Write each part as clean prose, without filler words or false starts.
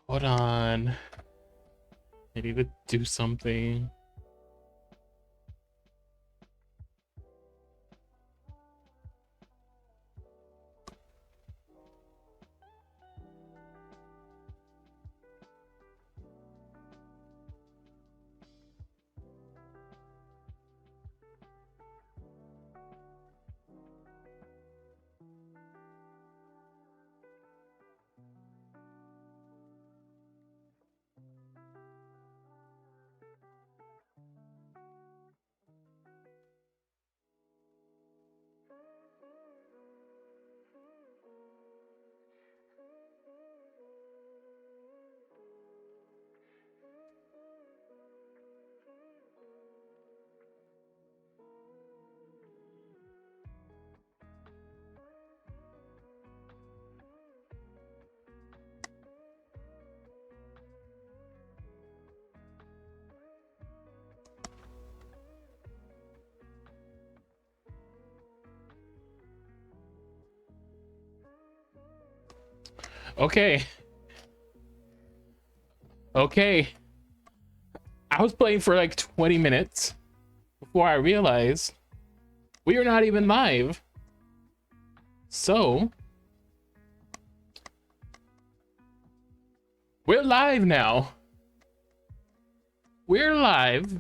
Hold on. I need to do something. Okay. Okay. I was playing for like 20 minutes before I realized we are not even live. So, we're live now. We're live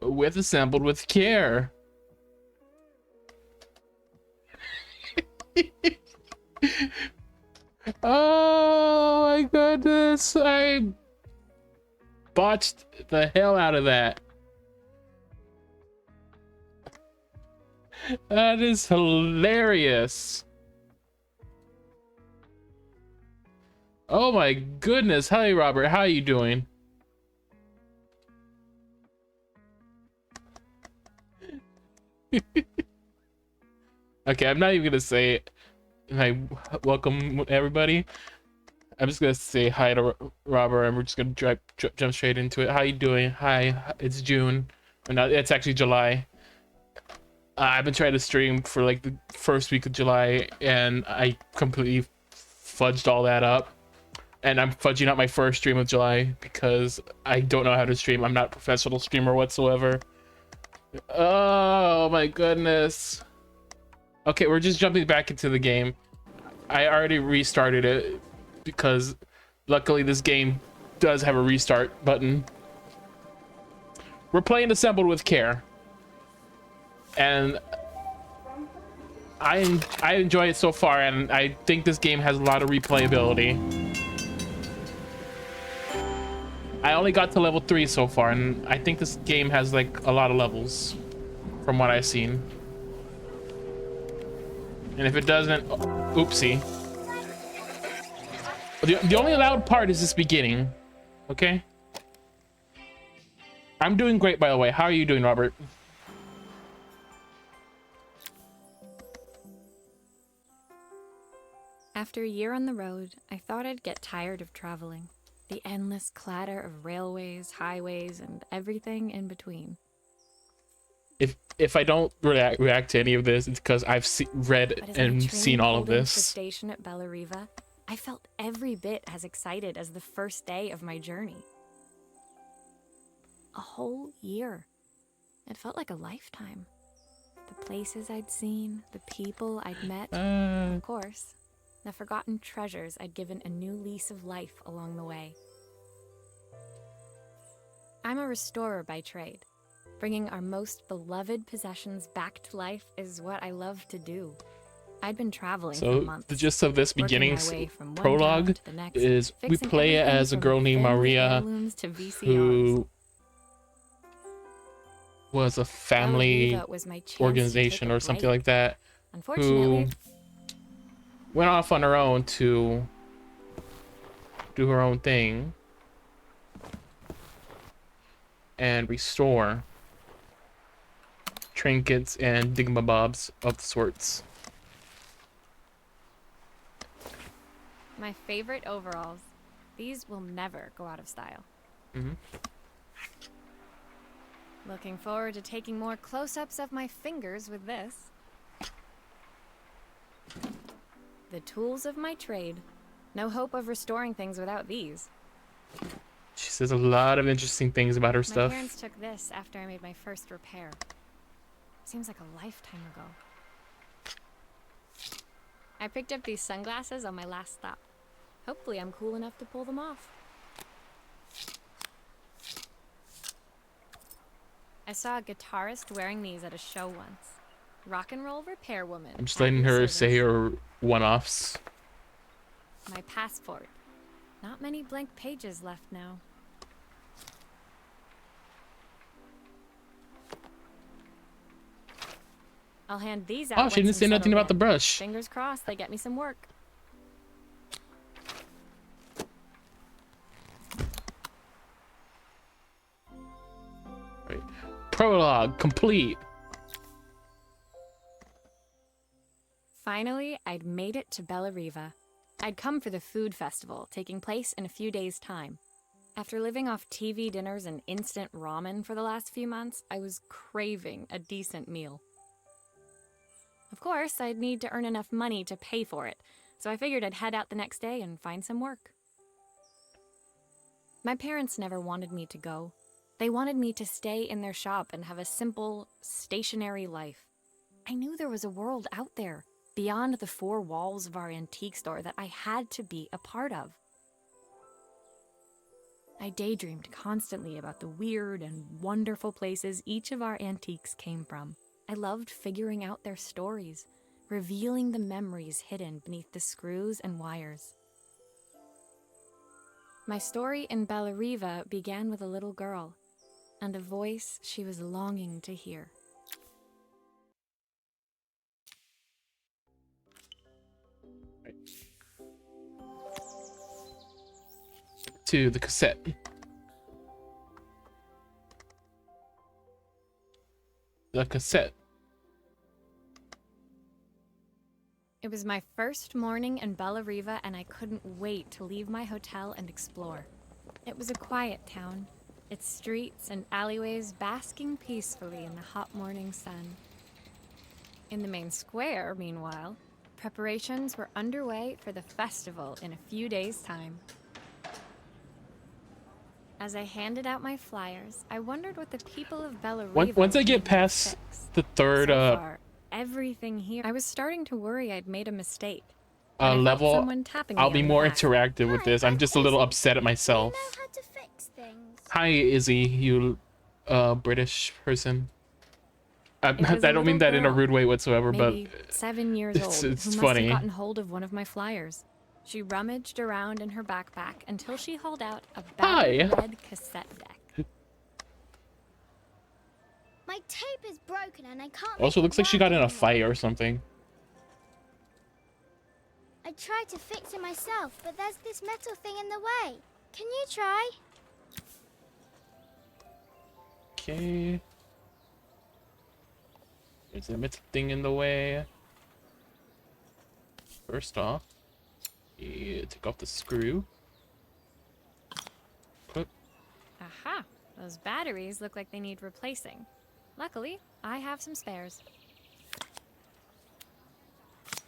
with Assembled with Care. Oh my goodness. I botched the hell out of that. That is hilarious. Oh my goodness. Hi, Robert. How are you doing? Okay, I'm not even gonna say it. Hi, welcome everybody. I'm just gonna say hi to Robert, and we're just gonna jump straight into it. How you doing? Hi, it's June. Or not, it's actually July. I've been trying to stream for like the first week of July, and I completely fudged all that up. And I'm fudging up my first stream of July because I don't know how to stream. I'm not a professional streamer whatsoever. Oh my goodness. Okay, we're just jumping back into the game. I already restarted it because luckily this game does have a restart button. We're playing Assembled with Care, and I enjoy it so far, and I think this game has a lot of replayability. I only got to level 3 so far, and I think this game has like a lot of levels from what I've seen. And if it doesn't, oopsie. The only allowed part is this beginning, okay? I'm doing great, by the way. How are you doing, Robert? After a year on the road, I thought I'd get tired of traveling. The endless clatter of railways, highways, and everything in between. If I don't react to any of this, it's because I've read But as my and train seen all of pulled into the this. station at Bellariva, I felt every bit as excited as the first day of my journey. A whole year. It felt like a lifetime. The places I'd seen, the people I'd met, of course, the forgotten treasures I'd given a new lease of life along the way. I'm a restorer by trade. Bringing our most beloved possessions back to life is what I love to do. I'd been traveling for months. The gist of this beginning prologue next, is we play as a girl named Maria who was a family organization or something like that, who went off on her own to do her own thing and restore trinkets and dingamabobs of sorts. My favorite overalls. These will never go out of style. Looking forward to taking more close-ups of my fingers with this. The tools of my trade, No hope of restoring things without these. She says a lot of interesting things about her My stuff. parents took this after I made my first repair. Seems like a lifetime ago. I picked up these sunglasses on my last stop. Hopefully I'm cool enough to pull them off. I saw a guitarist wearing these at a show once. Rock and roll repair woman. I'm just at letting your her service. say her one-offs. My passport. Not many blank pages left now. I'll hand these out. Oh, she once didn't say I'm nothing settled about the in. brush. Fingers crossed they get me some work. Right. Prologue complete. Finally, I'd made it to Bellariva. I'd come for the food festival, taking place in a few days' time. After living off TV dinners and instant ramen for the last few months, I was craving a decent meal. Of course, I'd need to earn enough money to pay for it, so I figured I'd head out the next day and find some work. My parents never wanted me to go. They wanted me to stay in their shop and have a simple, stationary life. I knew there was a world out there, beyond the four walls of our antique store, that I had to be a part of. I daydreamed constantly about the weird and wonderful places each of our antiques came from. I loved figuring out their stories, revealing the memories hidden beneath the screws and wires. My story in Bellariva began with a little girl and a voice she was longing to hear. To the cassette. The cassette. It was my first morning in Bellariva, and I couldn't wait to leave my hotel and explore. It was a quiet town, its streets and alleyways basking peacefully in the hot morning sun. In the main square, meanwhile, preparations were underway for the festival in a few days' time. As I handed out my flyers, I wondered what the people of Bellariva Once I would get need me to past fix. the third So far, everything here. I was starting to worry I'd made a mistake. And I felt level, someone tapping I'll me be on the more back. interactive with this. I'm just a little upset at myself. You know how to fix things. Hi, Izzy, you British person. I It was a don't mean little that in a girl, rude way whatsoever, Maybe but 7 years it's- old, it's who must funny. have gotten hold of one of my flyers. She rummaged around in her backpack until she hauled out a battered Hi. red cassette deck. My tape is broken and I can't. also make looks it like she work got in a anymore. fight or something. I tried to fix it myself, but there's this metal thing in the way. Can you try? Okay. There's a metal thing in the way. First off, take off the screw. Clip. Aha! Those batteries look like they need replacing. Luckily, I have some spares.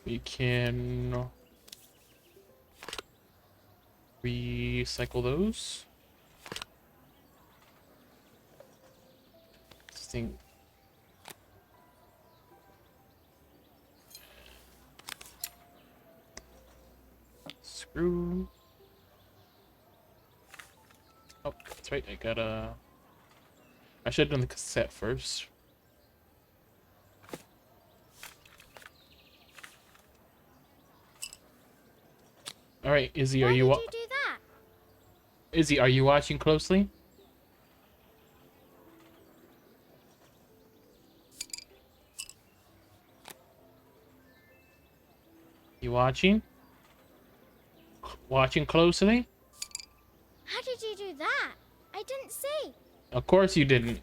We can recycle those. This thing. Screw. Oh, that's right. I should have done the cassette first. All right, Izzy, Why are did you you do that? Izzy, are you watching closely? You watching? Watching closely? How did you do that? I didn't see. Of course you didn't.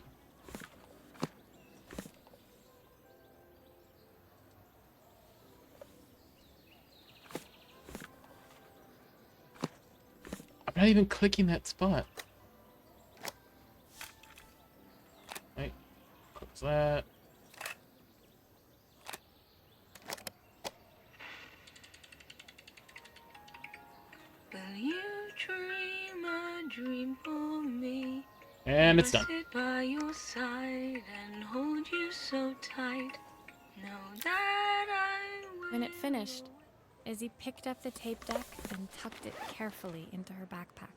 I'm not even clicking that spot. Right. Close that. Will you dream a dream for me? And it's done. Sit by your side and hold you so tight. Know that I will. When it finished, Izzy picked up the tape deck and tucked it carefully into her backpack.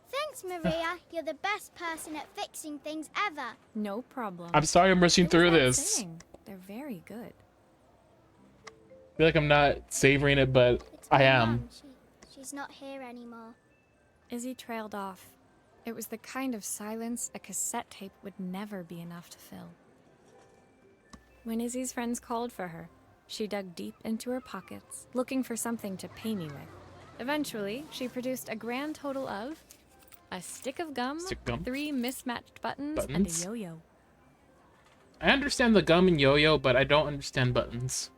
Thanks, Maria. You're the best person at fixing things ever. No problem. I'm sorry I'm rushing Who was through that this. saying? They're very good. I feel like I'm not savoring it, but It's I my am. mum. She's not here anymore. Izzy trailed off. It was the kind of silence a cassette tape would never be enough to fill. When Izzy's friends called for her, she dug deep into her pockets, looking for something to pay me with. Eventually, she produced a grand total of a stick of gum, Stick gum? 3 mismatched buttons, and a Buttons? yo-yo. I understand the gum and yo-yo, but I don't understand buttons.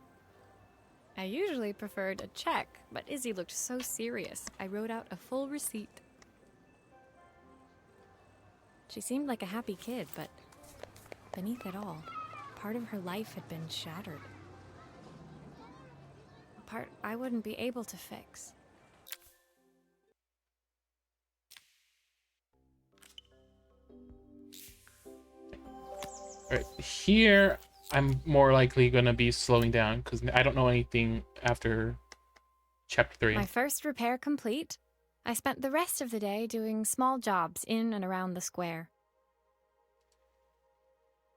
I usually preferred a check, but Izzy looked so serious, I wrote out a full receipt. She seemed like a happy kid, but beneath it all, part of her life had been shattered. A part I wouldn't be able to fix. Alright, here I'm more likely gonna be slowing down because I don't know anything after chapter 3. My first repair complete, I spent the rest of the day doing small jobs in and around the square.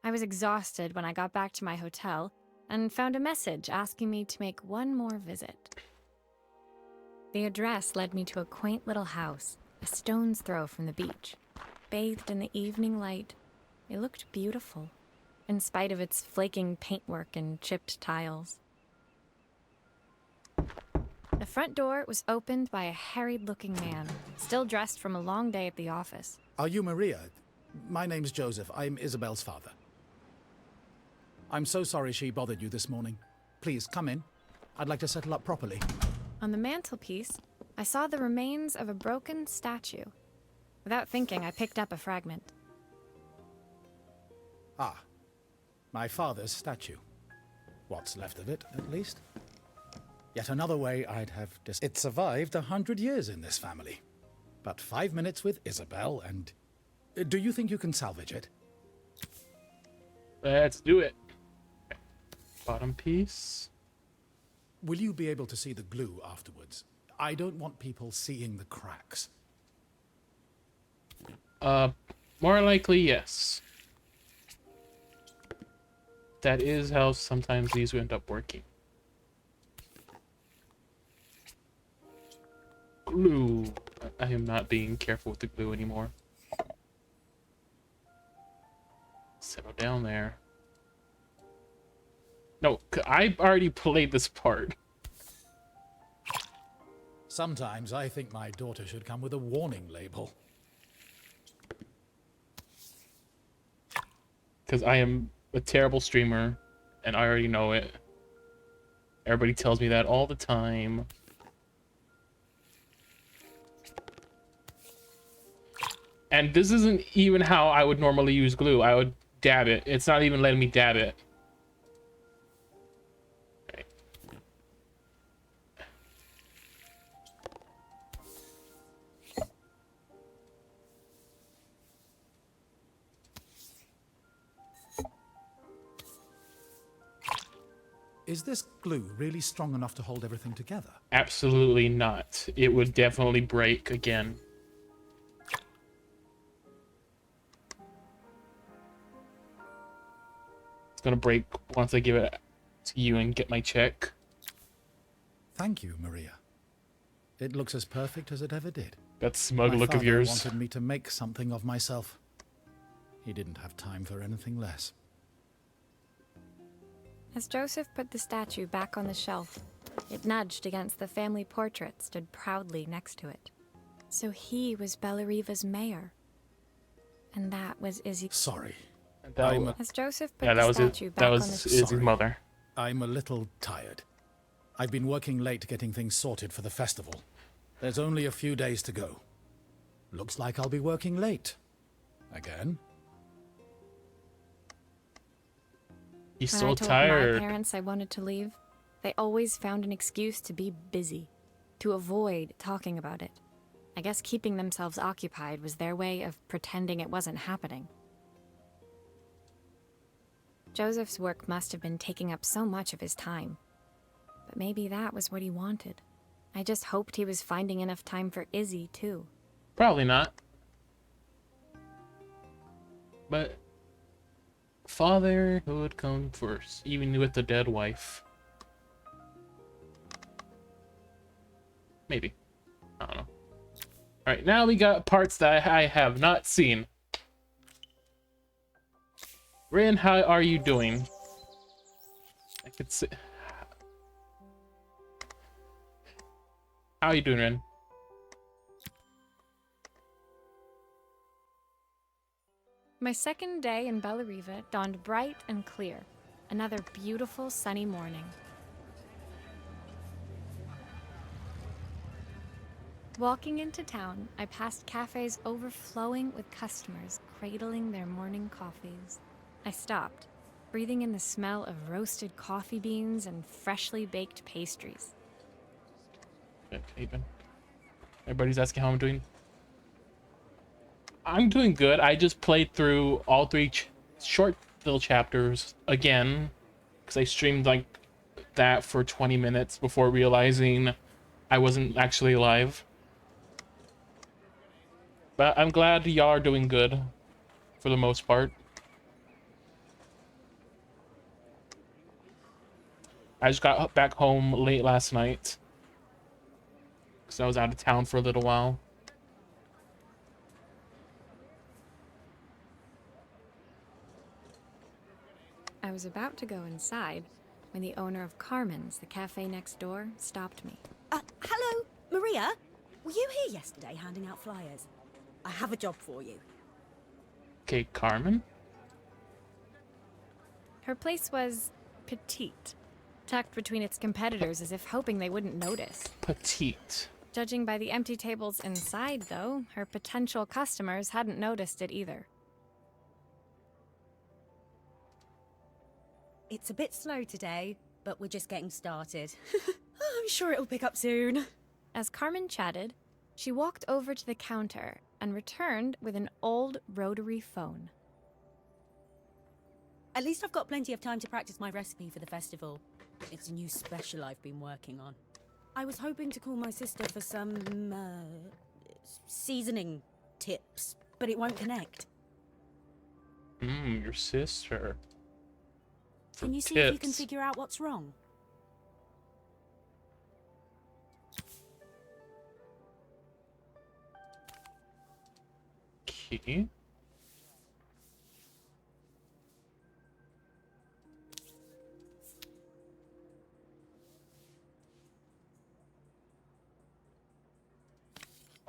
I was exhausted when I got back to my hotel and found a message asking me to make one more visit. The address led me to a quaint little house, a stone's throw from the beach. Bathed in the evening light, it looked beautiful, in spite of its flaking paintwork and chipped tiles. The front door was opened by a harried-looking man, still dressed from a long day at the office. Are you Maria? My name's Joseph. I'm Isabel's father. I'm so sorry she bothered you this morning. Please, come in. I'd like to settle up properly. On the mantelpiece, I saw the remains of a broken statue. Without thinking, I picked up a fragment. Ah, my father's statue. What's left of it, at least. Yet another way I'd have It survived 100 years in this family. But 5 minutes with Isabel and... Do you think you can salvage it? Let's do it. Bottom piece. Will you be able to see the glue afterwards? I don't want people seeing the cracks. More likely, yes. That is how sometimes these end up working. Glue. I am not being careful with the glue anymore. Settle down there. No, I already played this part. Sometimes I think my daughter should come with a warning label. Because I am a terrible streamer, and I already know it. Everybody tells me that all the time. And this isn't even how I would normally use glue. I would dab it. It's not even letting me dab it. Okay. Is this glue really strong enough to hold everything together? Absolutely not. It would definitely break again. It's gonna break once I give it to you and get my check. Thank you, Maria. It looks as perfect as it ever did. That smug My look of father yours. wanted me to make something of myself. He didn't have time for anything less. As Joseph put the statue back on the shelf, it nudged against the family portrait stood proudly next to it. So he was Bellariva's mayor. And that was Izzy. Sorry. That, As Joseph put yeah, that the was it. statue back That on was the Izzy's Sorry. mother. I'm a little tired. I've been working late getting things sorted for the festival. There's only a few days to go. Looks like I'll be working late. Again? He's When so I told tired. my parents I wanted to leave, They always found an excuse to be busy, to avoid talking about it. I guess keeping themselves occupied was their way of pretending it wasn't happening. Joseph's work must have been taking up so much of his time. But maybe that was what he wanted. I just hoped he was finding enough time for Izzy, too. Probably not. But fatherhood come first, even with the dead wife. Maybe. I don't know. Alright, now we got parts that I have not seen. Rin, how are you doing? I could see. How are you doing, Rin? My second day in Bellariva dawned bright and clear. Another beautiful sunny morning. Walking into town, I passed cafes overflowing with customers cradling their morning coffees. I stopped, breathing in the smell of roasted coffee beans and freshly baked pastries. Even. Everybody's asking how I'm doing. I'm doing good. I just played through all three short little chapters again because I streamed like that for 20 minutes before realizing I wasn't actually live. But I'm glad y'all are doing good for the most part. I just got back home late last night because I was out of town for a little while. I was about to go inside when the owner of Carmen's, the cafe next door, stopped me. Hello, Maria? Were you here yesterday handing out flyers? I have a job for you. Okay, Carmen? Her place was petite, tucked between its competitors as if hoping they wouldn't notice. Petite. Judging by the empty tables inside, though, her potential customers hadn't noticed it either. It's a bit slow today, but we're just getting started. I'm sure it'll pick up soon. As Carmen chatted, she walked over to the counter and returned with an old rotary phone. At least I've got plenty of time to practice my recipe for the festival. It's a new special I've been working on. I was hoping to call my sister for some, seasoning tips, but it won't connect. Your sister. Can you see if you can figure out what's wrong? Okay.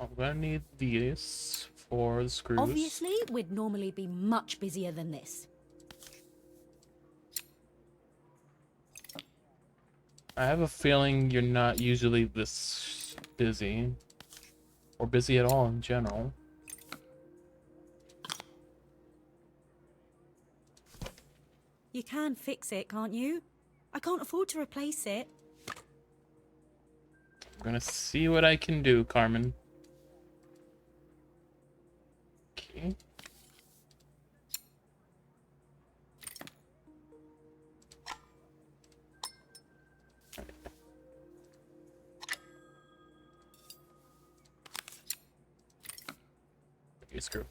I'm gonna need these for the screws. Obviously, we'd normally be much busier than this. I have a feeling you're not usually this busy. Or busy at all in general. You can fix it, can't you? I can't afford to replace it. I'm gonna see what I can do, Carmen. Okay. Okay, screw.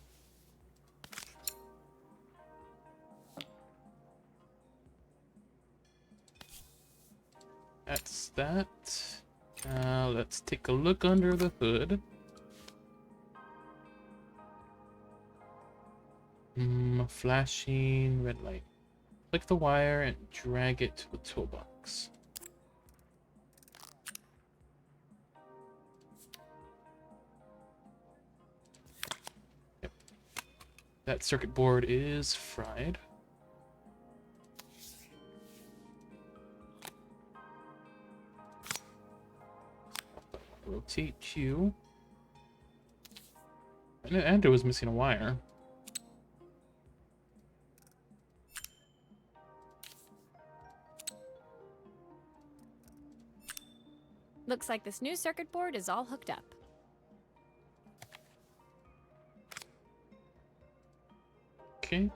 That's that. Let's take a look under the hood. Flashing red light. Click the wire and drag it to the toolbox. Yep. That circuit board is fried. Rotate you. And it was missing a wire. Looks like this new circuit board is all hooked up. Okay.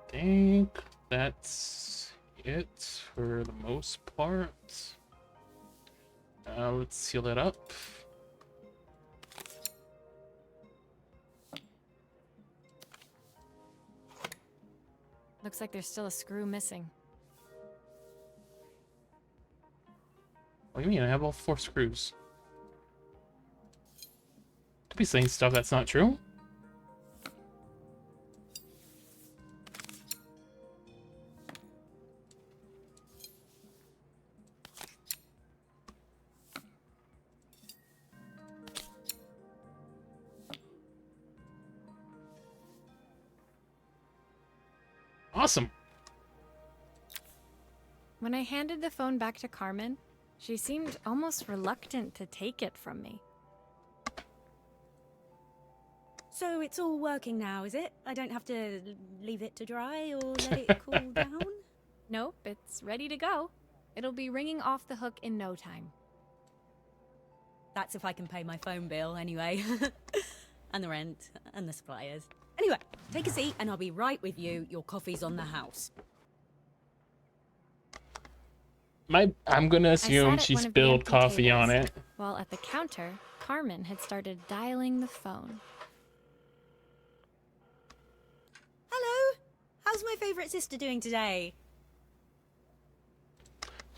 Think that's it for the most part. Let's seal it up. Looks like there's still a screw missing. What do you mean? I have all 4 screws. Could be saying stuff that's not true. Awesome. When I handed the phone back to Carmen, she seemed almost reluctant to take it from me. So it's all working now, is it? I don't have to leave it to dry or let it cool down? Nope, it's ready to go. It'll be ringing off the hook in no time. That's if I can pay my phone bill anyway. And the rent and the suppliers. Anyway, take a seat and I'll be right with you. Your coffee's on the house. I'm gonna I assume sat at she one of the spilled empty coffee on tables, it. While at the counter, Carmen had started dialing the phone. Hello? How's my favourite sister doing today?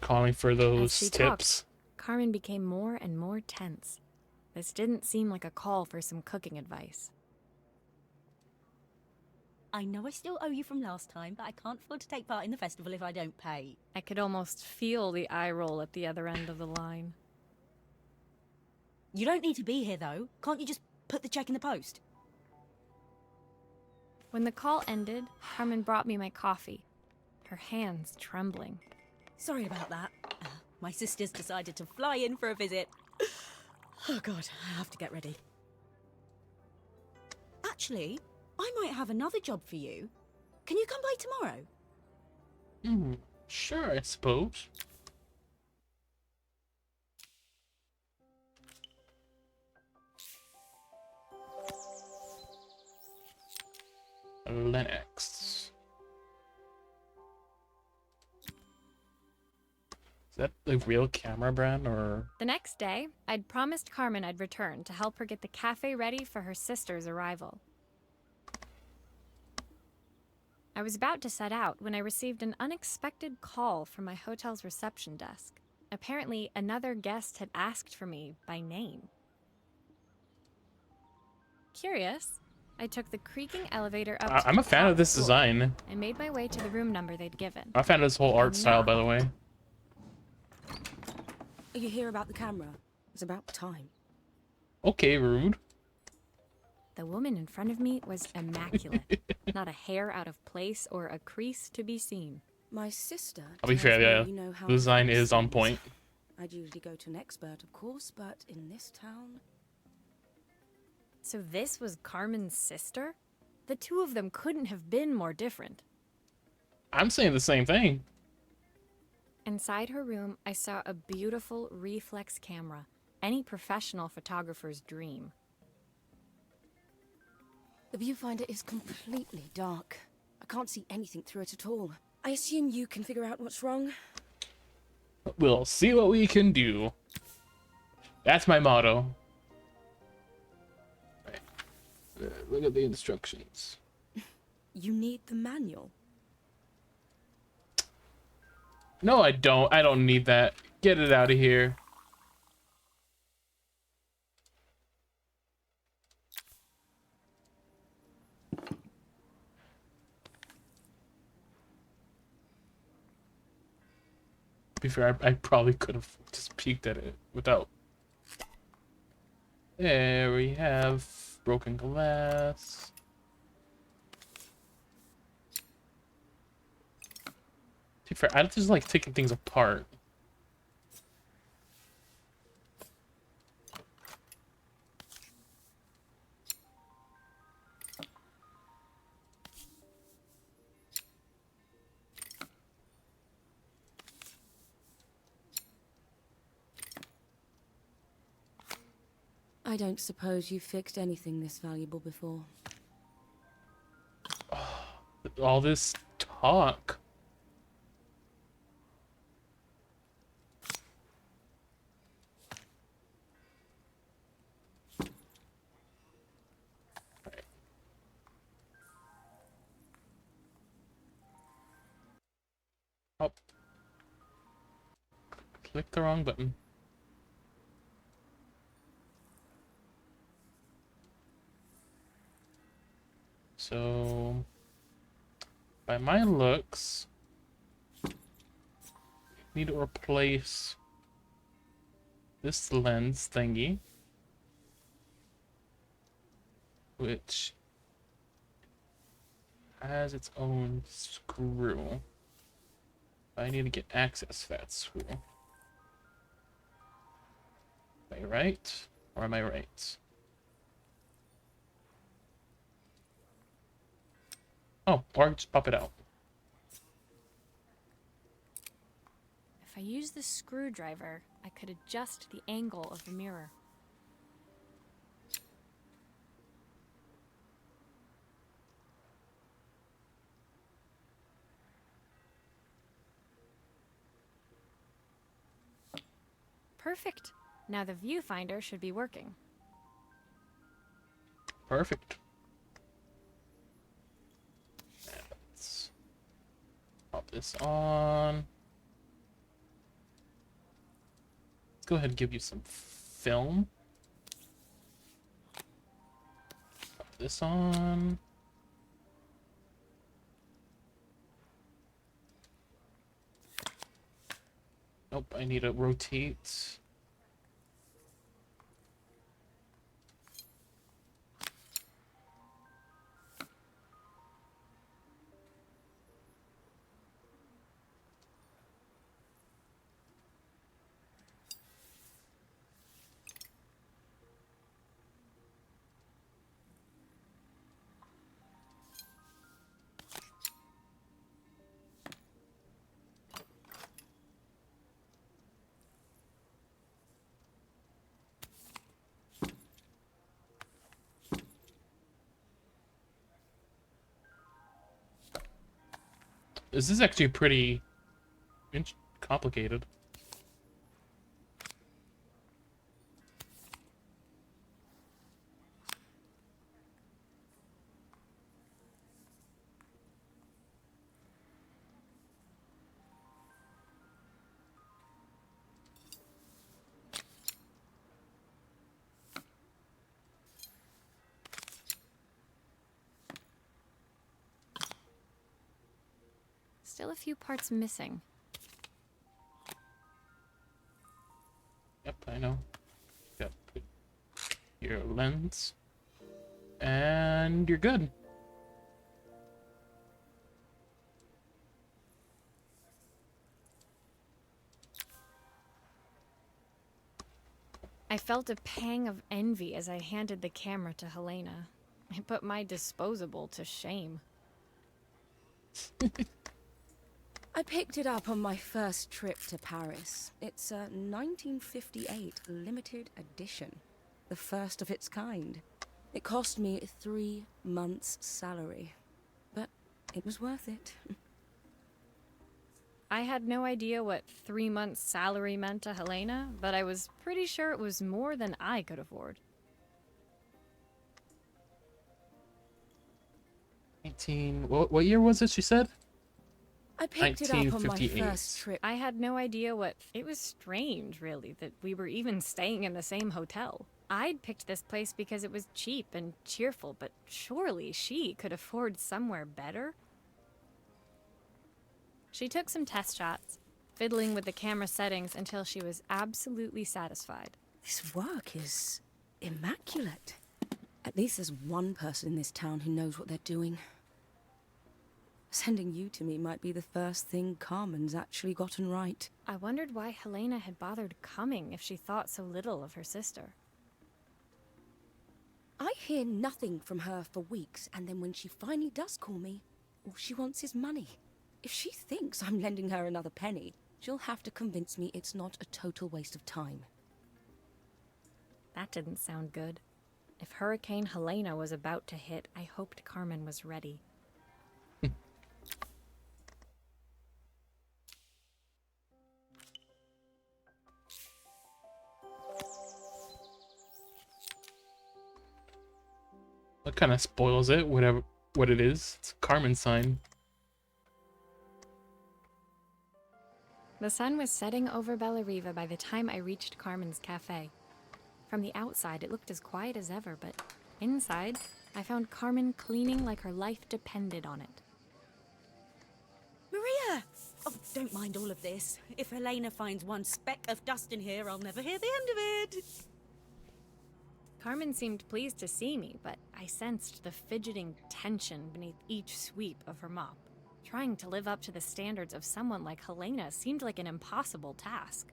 Calling for As those she tips. talked, Carmen became more and more tense. This didn't seem like a call for some cooking advice. I know I still owe you from last time, but I can't afford to take part in the festival if I don't pay. I could almost feel the eye roll at the other end of the line. You don't need to be here though. Can't you just put the check in the post? When the call ended, Carmen brought me my coffee, her hands trembling. Sorry about that. My sister's decided to fly in for a visit. Oh god, I have to get ready. Actually, I might have another job for you. Can you come by tomorrow? Sure, I suppose. Linux. Is that the real camera brand or? The next day, I'd promised Carmen I'd return to help her get the cafe ready for her sister's arrival. I was about to set out when I received an unexpected call from my hotel's reception desk. Apparently, another guest had asked for me by name. Curious, I took the creaking elevator up to I'm a the fan top of this floor design. and made my way to the room number they'd given. I'm a fan of this whole art style, by the way. Are you here about the camera? It's about time. Okay, rude. The woman in front of me was immaculate. Not a hair out of place or a crease to be seen. My sister. I'll be fair, tells me yeah. you know how The design to is on fix point. things. I'd usually go to an expert, of course, but in this town. So this was Carmen's sister? The two of them couldn't have been more different. I'm saying the same thing. Inside her room, I saw a beautiful reflex camera, any professional photographer's dream. The viewfinder is completely dark. I can't see anything through it at all. I assume you can figure out what's wrong. We'll see what we can do. That's my motto. Right. Look at the instructions. You need the manual. No, I don't. I don't need that. Get it out of here. To be fair, I probably could have just peeked at it without. There we have broken glass. To be fair, I just like taking things apart. I don't suppose you've fixed anything this valuable before. All this talk. Oh. Click the wrong button. So, by my looks, need to replace this lens thingy, which has its own screw. I need to get access to that screw. Am I right? Or am I right? Oh, or just pop it out. If I use the screwdriver, I could adjust the angle of the mirror. Perfect. Now the viewfinder should be working. Perfect. Let's pop this on. Let's go ahead and give you some film. Pop this on. Nope, I need to rotate. This is actually pretty complicated. Still a few parts missing. Yep, I know. Got your lens. And you're good. I felt a pang of envy as I handed the camera to Helena. It put my disposable to shame. I picked it up on my first trip to Paris. It's a 1958 limited edition, the first of its kind. It cost me 3 months' salary, but it was worth it. I had no idea what 3 months' salary meant to Helena, but I was pretty sure it was more than I could afford. 19. What year was it? She said. I picked it up on my 1958. first trip. I had no idea what... It was strange, really, that we were even staying in the same hotel. I'd picked this place because it was cheap and cheerful, but surely she could afford somewhere better? She took some test shots, fiddling with the camera settings until she was absolutely satisfied. This work is immaculate. At least there's one person in this town who knows what they're doing. Sending you to me might be the first thing Carmen's actually gotten right. I wondered why Helena had bothered coming if she thought so little of her sister. I hear nothing from her for weeks, and then when she finally does call me, all she wants is money. If she thinks I'm lending her another penny, she'll have to convince me it's not a total waste of time. That didn't sound good. If Hurricane Helena was about to hit, I hoped Carmen was ready. That kind of spoils it, whatever what it is. It's a Carmen sign. The sun was setting over Bellariva by the time I reached Carmen's cafe. From the outside, it looked as quiet as ever, but inside, I found Carmen cleaning like her life depended on it. Maria! Oh, don't mind all of this. If Helena finds one speck of dust in here, I'll never hear the end of it. Carmen seemed pleased to see me, but I sensed the fidgeting tension beneath each sweep of her mop. Trying to live up to the standards of someone like Helena seemed like an impossible task.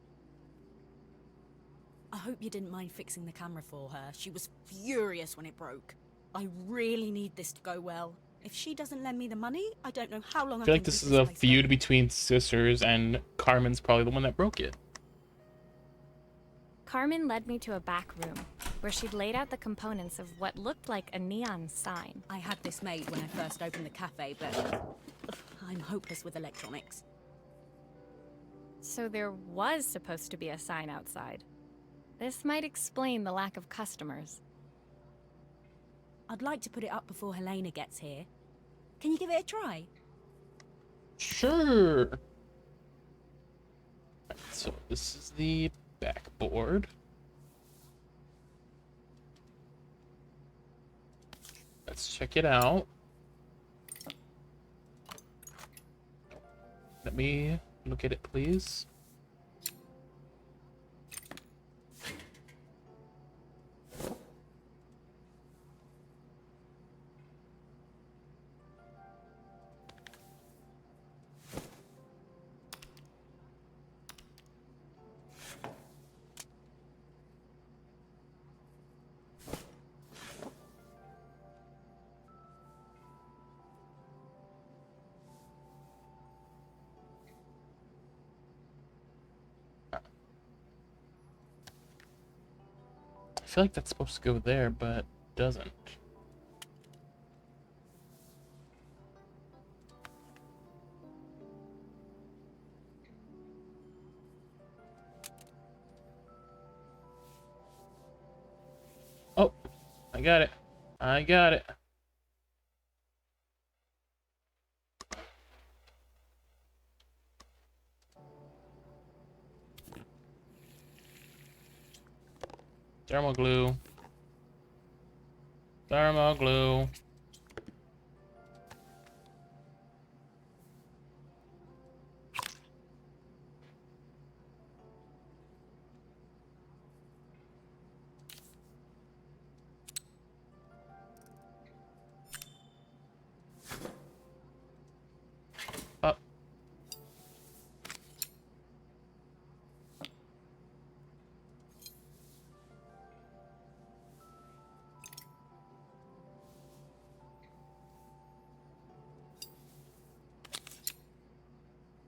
I hope you didn't mind fixing the camera for her. She was furious when it broke. I really need this to go well. If she doesn't lend me the money, I don't know how long I feel like this is a feud between sisters, and Carmen's probably the one that broke it. Carmen led me to a back room, where she'd laid out the components of what looked like a neon sign. I had this made when I first opened the cafe, but I'm hopeless with electronics. So there was supposed to be a sign outside. This might explain the lack of customers. I'd like to put it up before Helena gets here. Can you give it a try? Sure. Right, so this is the backboard. Let's check it out. Let me look at it, please. I feel like that's supposed to go there, but it doesn't. Oh, I got it. I got it. Thermal glue. Thermal glue. Up.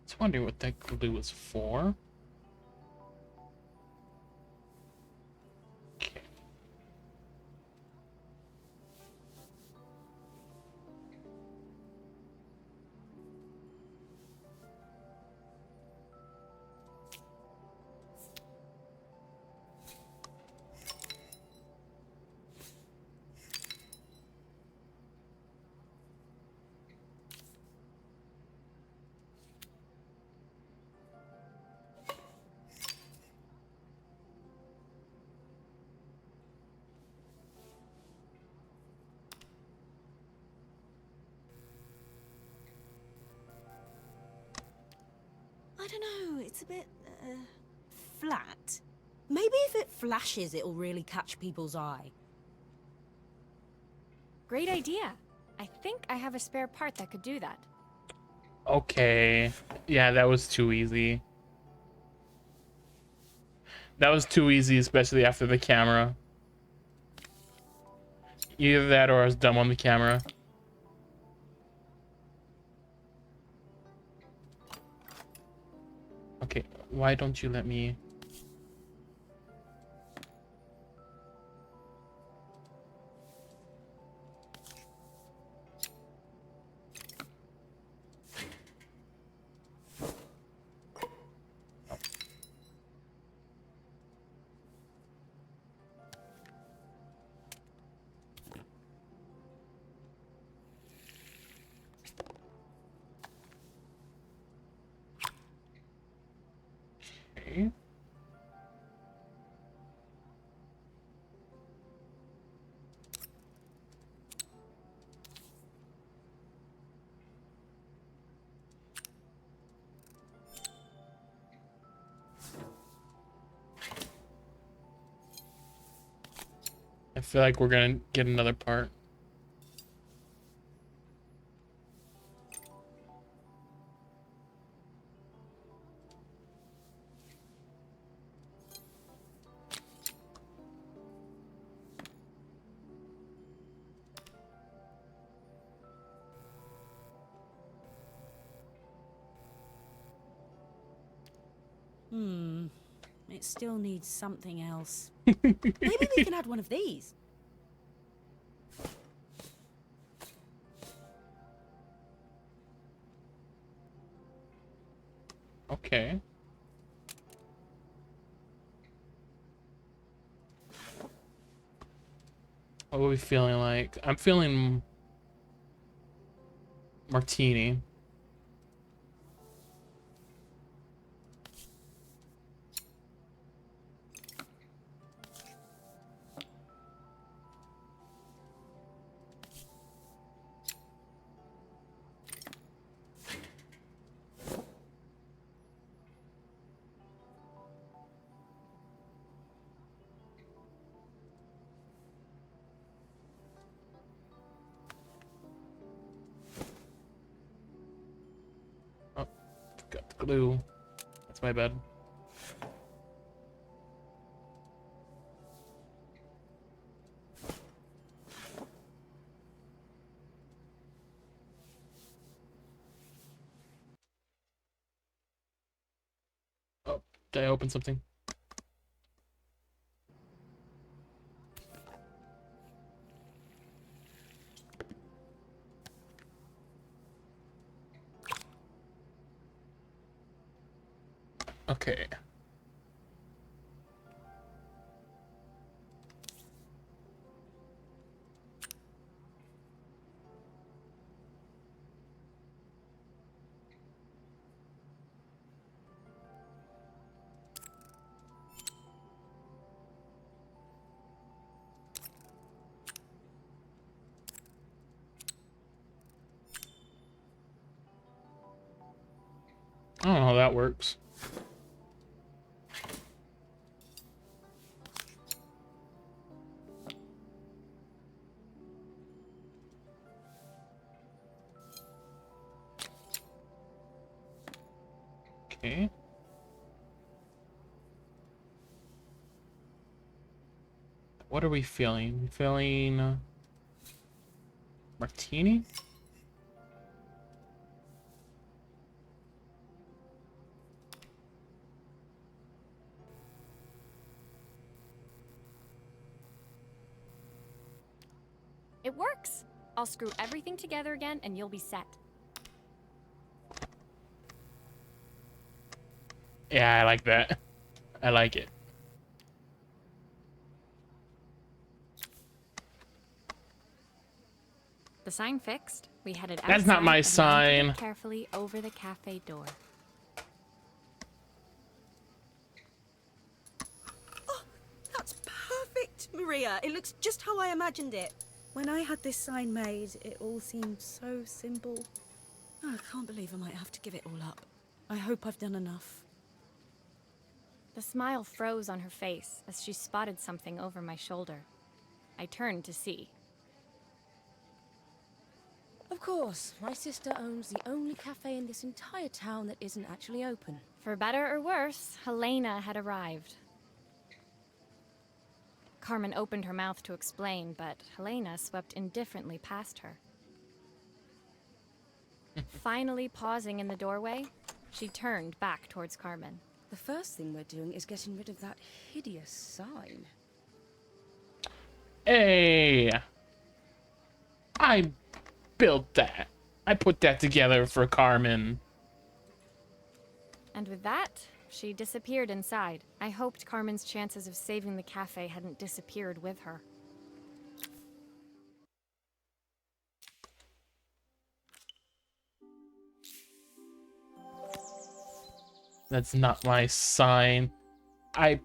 I was wondering what that glue was for. Okay. I don't know, it's a bit, flat. Maybe if it flashes, it'll really catch people's eye. Great idea. I think I have a spare part that could do that. Okay. Yeah, that was too easy. That was too easy, especially after the camera. Either that or I was dumb on the camera. Okay, why don't you let me... I feel like we're gonna get another part. It still needs something else. Maybe we can add one of these. Okay. What are we feeling like? I'm feeling martini. Oh, got the glue. That's my bad. Oh, did I open something? Okay. I don't know how that works. Okay. What are we feeling? Feeling martini? It works! I'll screw everything together again and you'll be set. Yeah, I like that. I like it. The sign fixed. We headed outside. That's not my and mounted it sign. carefully over the cafe door. Oh, that's perfect, Maria. It looks just how I imagined it. When I had this sign made, it all seemed so simple. Oh, I can't believe I might have to give it all up. I hope I've done enough. The smile froze on her face as she spotted something over my shoulder. I turned to see. Of course, my sister owns the only cafe in this entire town that isn't actually open. For better or worse, Helena had arrived. Carmen opened her mouth to explain, but Helena swept indifferently past her. Finally pausing in the doorway, she turned back towards Carmen. The first thing we're doing is getting rid of that hideous sign. Hey! I built that. I put that together for Carmen. And with that, she disappeared inside. I hoped Carmen's chances of saving the cafe hadn't disappeared with her. That's not my sign. I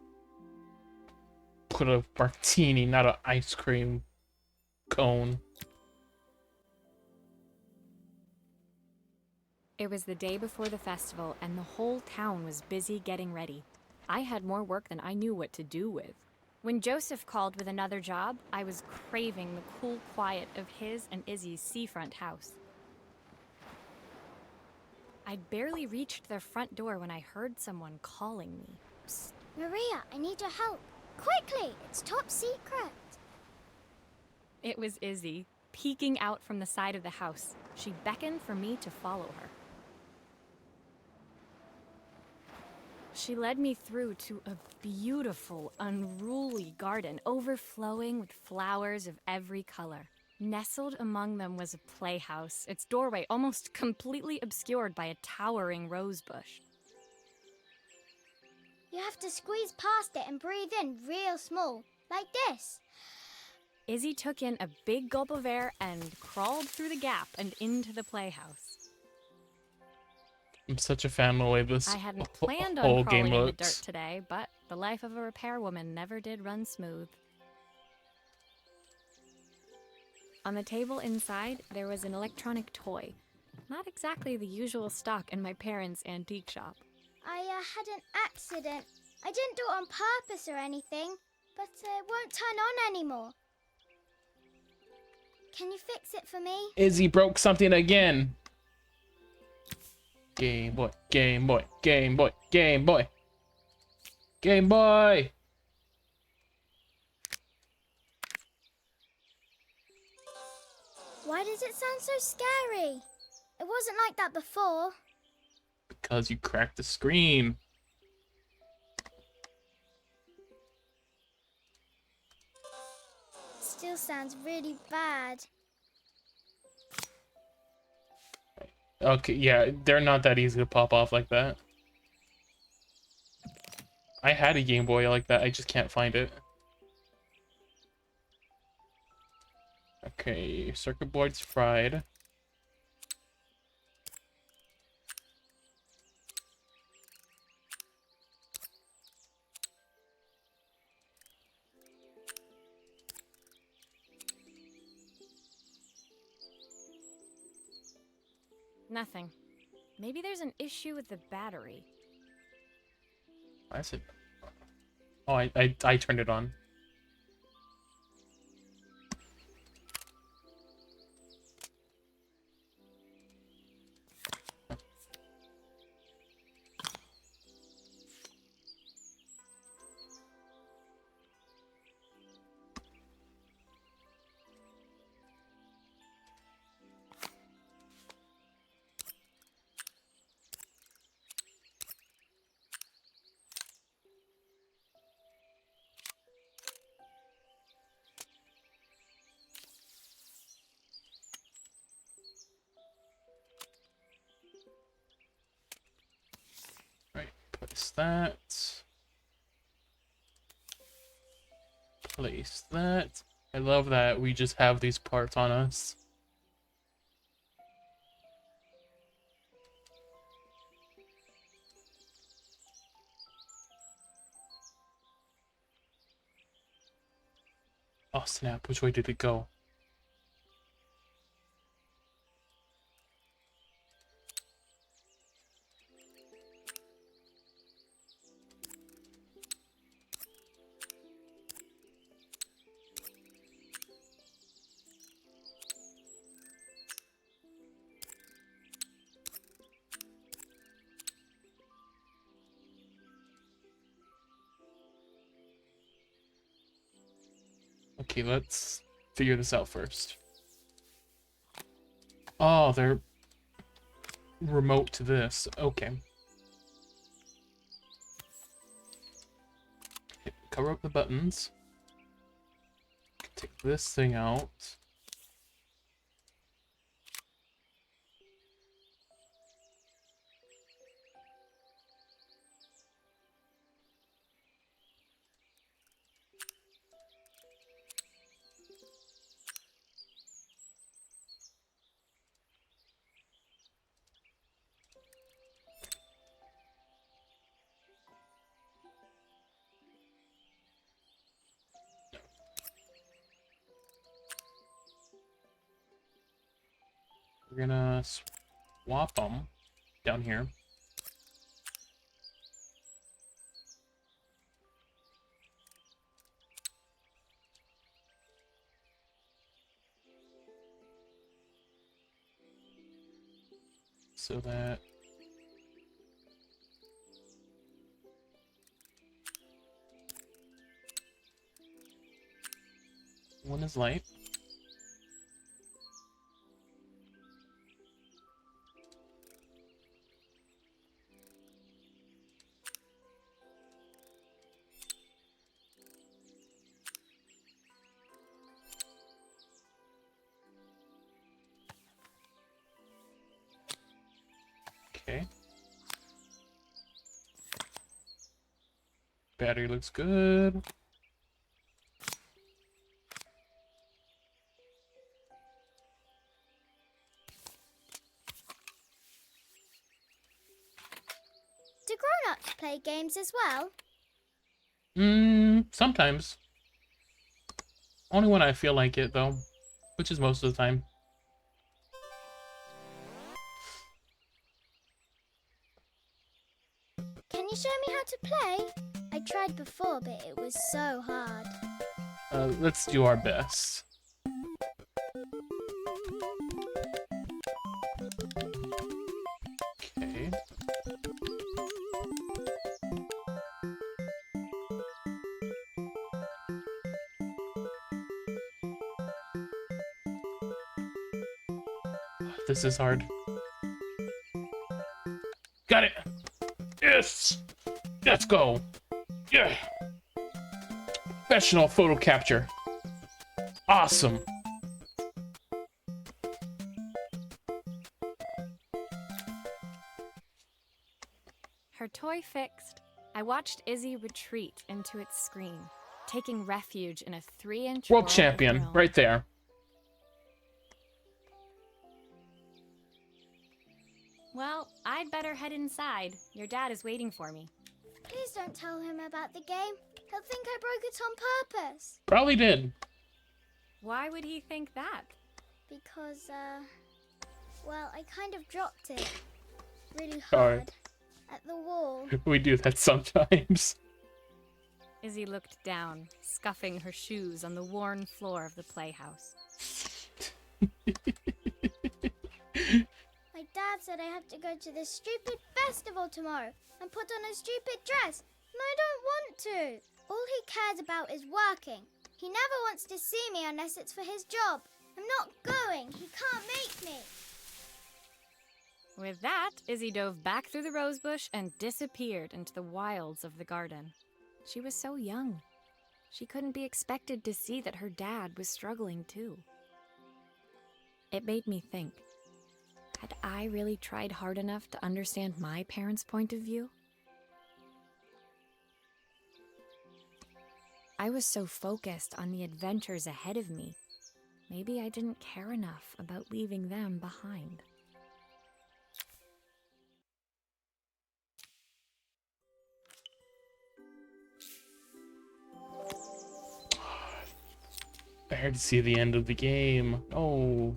put a martini, not an ice cream cone. It was the day before the festival, and the whole town was busy getting ready. I had more work than I knew what to do with. When Joseph called with another job, I was craving the cool quiet of his and Izzy's seafront house. I'd barely reached their front door when I heard someone calling me. Psst. Maria, I need your help. Quickly, it's top secret. It was Izzy, peeking out from the side of the house. She beckoned for me to follow her. She led me through to a beautiful, unruly garden overflowing with flowers of every color. Nestled among them was a playhouse, its doorway almost completely obscured by a towering rose bush. You have to squeeze past it and breathe in real small, like this. Izzy took in a big gulp of air and crawled through the gap and into the playhouse. I'm such a fan of the way this I hadn't planned on whole crawling game in the looks. dirt today, but the life of a repairwoman never did run smooth. On the table inside, there was an electronic toy. Not exactly the usual stock in my parents' antique shop. I had an accident. I didn't do it on purpose or anything, but it won't turn on anymore. Can you fix it for me? Izzy broke something again. Game Boy, Game Boy, Game Boy, Game Boy. Game Boy! Why does it sound so scary? It wasn't like that before. Because you cracked the screen. Still sounds really bad. Okay, yeah, they're not that easy to pop off like that. I had a Game Boy like that, I just can't find it. Okay, circuit board's fried. Nothing. Maybe there's an issue with the battery. Why is it? Oh, I turned it on. Right, place that. Place that. I love that we just have these parts on us. Oh snap, which way did it go? Okay, let's figure this out first. Oh, they're remote to this. Okay. Cover up the buttons. Take this thing out. We're gonna swap them down here. so that one is light. Okay. Battery looks good. Do grown-ups play games as well? Sometimes. Only when I feel like it, though, which is most of the time. Can you show me how to play? I tried before, but it was so hard. Let's do our best. Okay. This is hard. Got it! Yes! Let's go! Yeah! Professional photo capture. Awesome! Her toy fixed, I watched Izzy retreat into its screen, taking refuge in a 3-inch World champion, right there. Well, I'd better head inside. Your dad is waiting for me. Please don't tell him about the game. He'll think I broke it on purpose. Probably did. Why would he think that? Because, well, I kind of dropped it really Sorry. hard at the wall. We do that sometimes. Izzy looked down, scuffing her shoes on the worn floor of the playhouse. My dad said I have to go to this stupid festival tomorrow and put on a stupid dress, and I don't want to. All he cares about is working. He never wants to see me unless it's for his job. I'm not going. He can't make me. With that, Izzy dove back through the rosebush and disappeared into the wilds of the garden. She was so young. She couldn't be expected to see that her dad was struggling too. It made me think. Had I really tried hard enough to understand my parents' point of view? I was so focused on the adventures ahead of me. Maybe I didn't care enough about leaving them behind. I had to see the end of the game. Oh.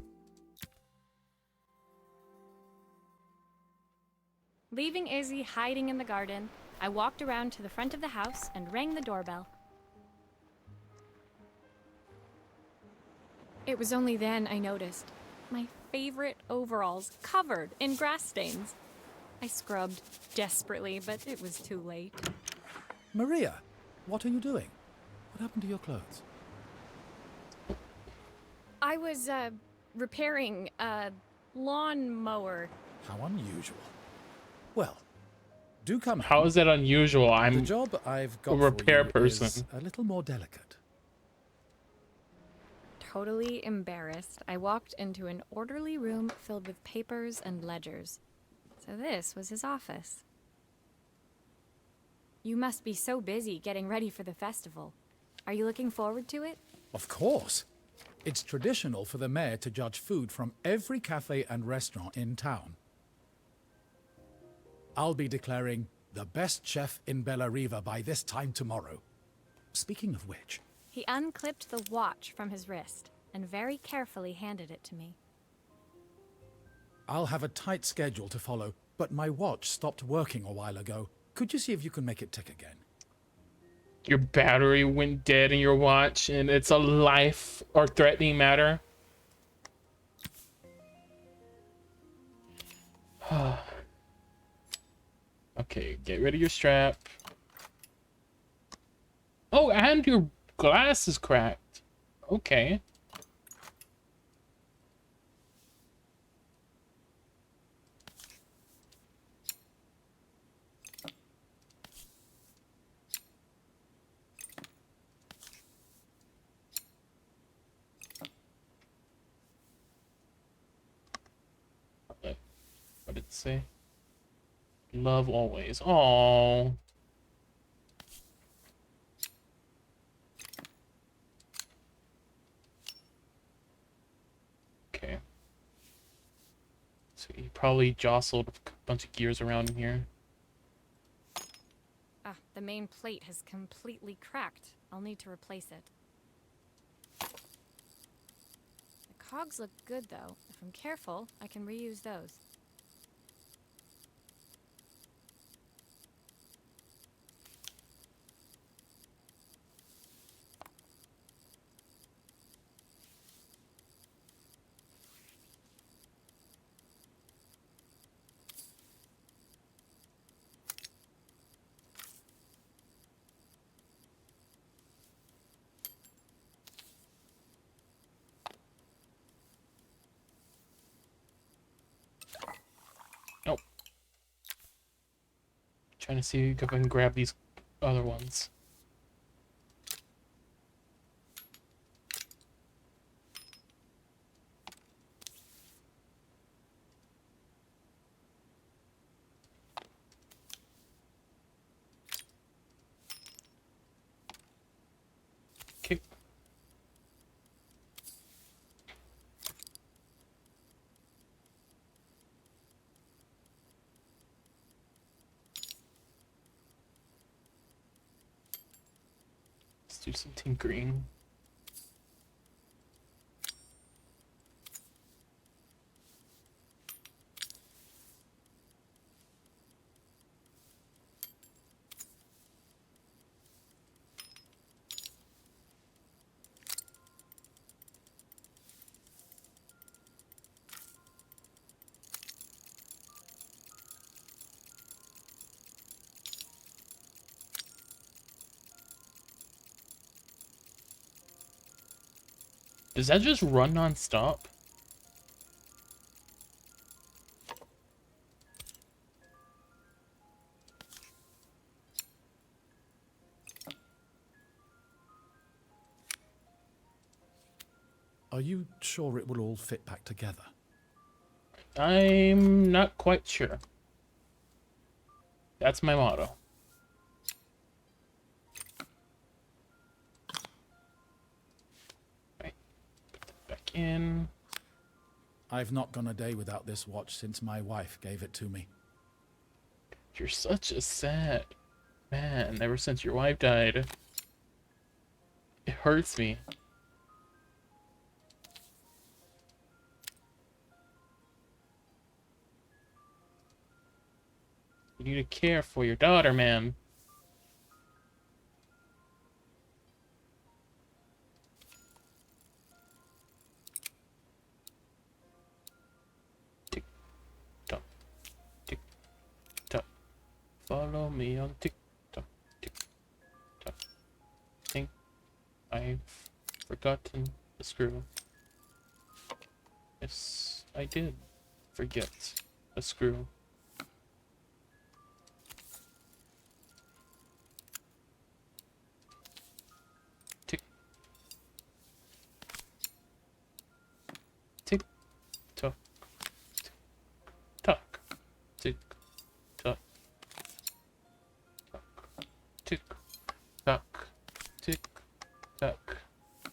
Leaving Izzy hiding in the garden, I walked around to the front of the house and rang the doorbell. It was only then I noticed my favorite overalls covered in grass stains. I scrubbed desperately, but it was too late. Maria, what are you doing? What happened to your clothes? I was, repairing a lawnmower. How unusual. Well, do come. How is that unusual? The I'm job I've got a repair for you is person. a little more delicate. Totally embarrassed, I walked into an orderly room filled with papers and ledgers. So this was his office. You must be so busy getting ready for the festival. Are you looking forward to it? Of course. It's traditional for the mayor to judge food from every cafe and restaurant in town. I'll be declaring the best chef in Bella Riva by this time tomorrow. Speaking of which... He unclipped the watch from his wrist and very carefully handed it to me. I'll have a tight schedule to follow, but my watch stopped working a while ago. Could you see if you can make it tick again? Your battery went dead in your watch, and it's a life or threatening matter. Okay, get rid of your strap. Oh, and your glass is cracked. Okay. What did it say? Love always. Oh. Okay. So he probably jostled a bunch of gears around in here. Ah, the main plate has completely cracked. I'll need to replace it. The cogs look good, though. If I'm careful, I can reuse those. Nope. Trying to see if I can grab these other ones. Okay. Let's do some tinkering. Does that just run non-stop? Are you sure it will all fit back together? I'm not quite sure. That's my motto. Right. Put that back in. I've not gone a day without this watch since my wife gave it to me. You're such a sad man ever since your wife died. It hurts me. You need to care for your daughter, man. Tick tock, tick tock. Follow me on tick tock, tick tock. Think I've forgotten the screw. Yes, I did forget a screw. Tick tick tock, tick tock, tick tock, tick tock, tick tock,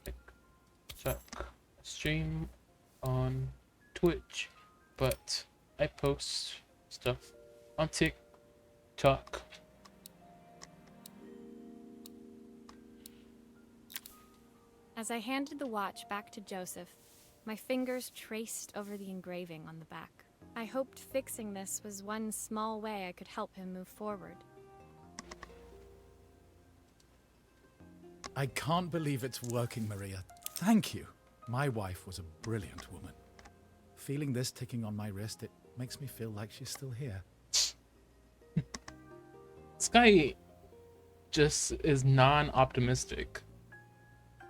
tick tock. Stream on Twitch, but I post stuff on TikTok. As I handed the watch back to Joseph, my fingers traced over the engraving on the back. I hoped fixing this was one small way I could help him move forward. I can't believe it's working, Maria. Thank you. My wife was a brilliant woman. Feeling this ticking on my wrist, makes me feel like she's still here. This guy just is non-optimistic.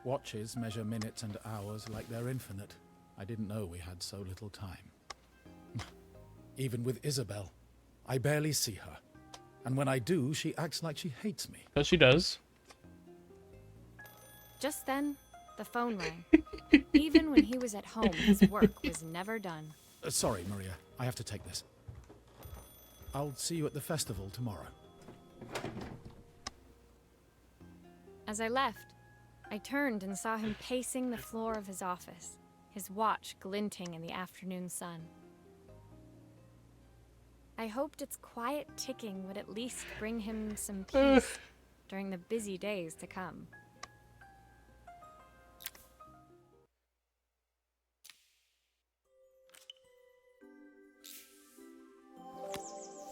Watches measure minutes and hours like they're infinite. I didn't know we had so little time. Even with Isabel, I barely see her. And when I do, she acts like she hates me. Because she does. Just then, the phone rang. Even when he was at home, his work was never done. Sorry, Maria. I have to take this. I'll see you at the festival tomorrow. As I left, I turned and saw him pacing the floor of his office, his watch glinting in the afternoon sun. I hoped its quiet ticking would at least bring him some peace during the busy days to come.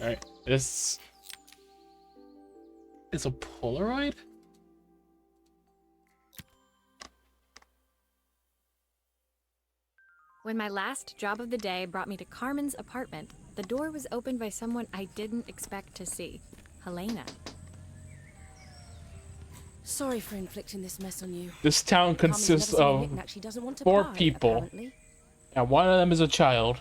Alright, this is a Polaroid? When my last job of the day brought me to Carmen's apartment, the door was opened by someone I didn't expect to see, Helena. Sorry for inflicting this mess on you. This town Carmen's consists never seen a of knick-knack she doesn't want to 4 buy, people. apparently. And one of them is a child.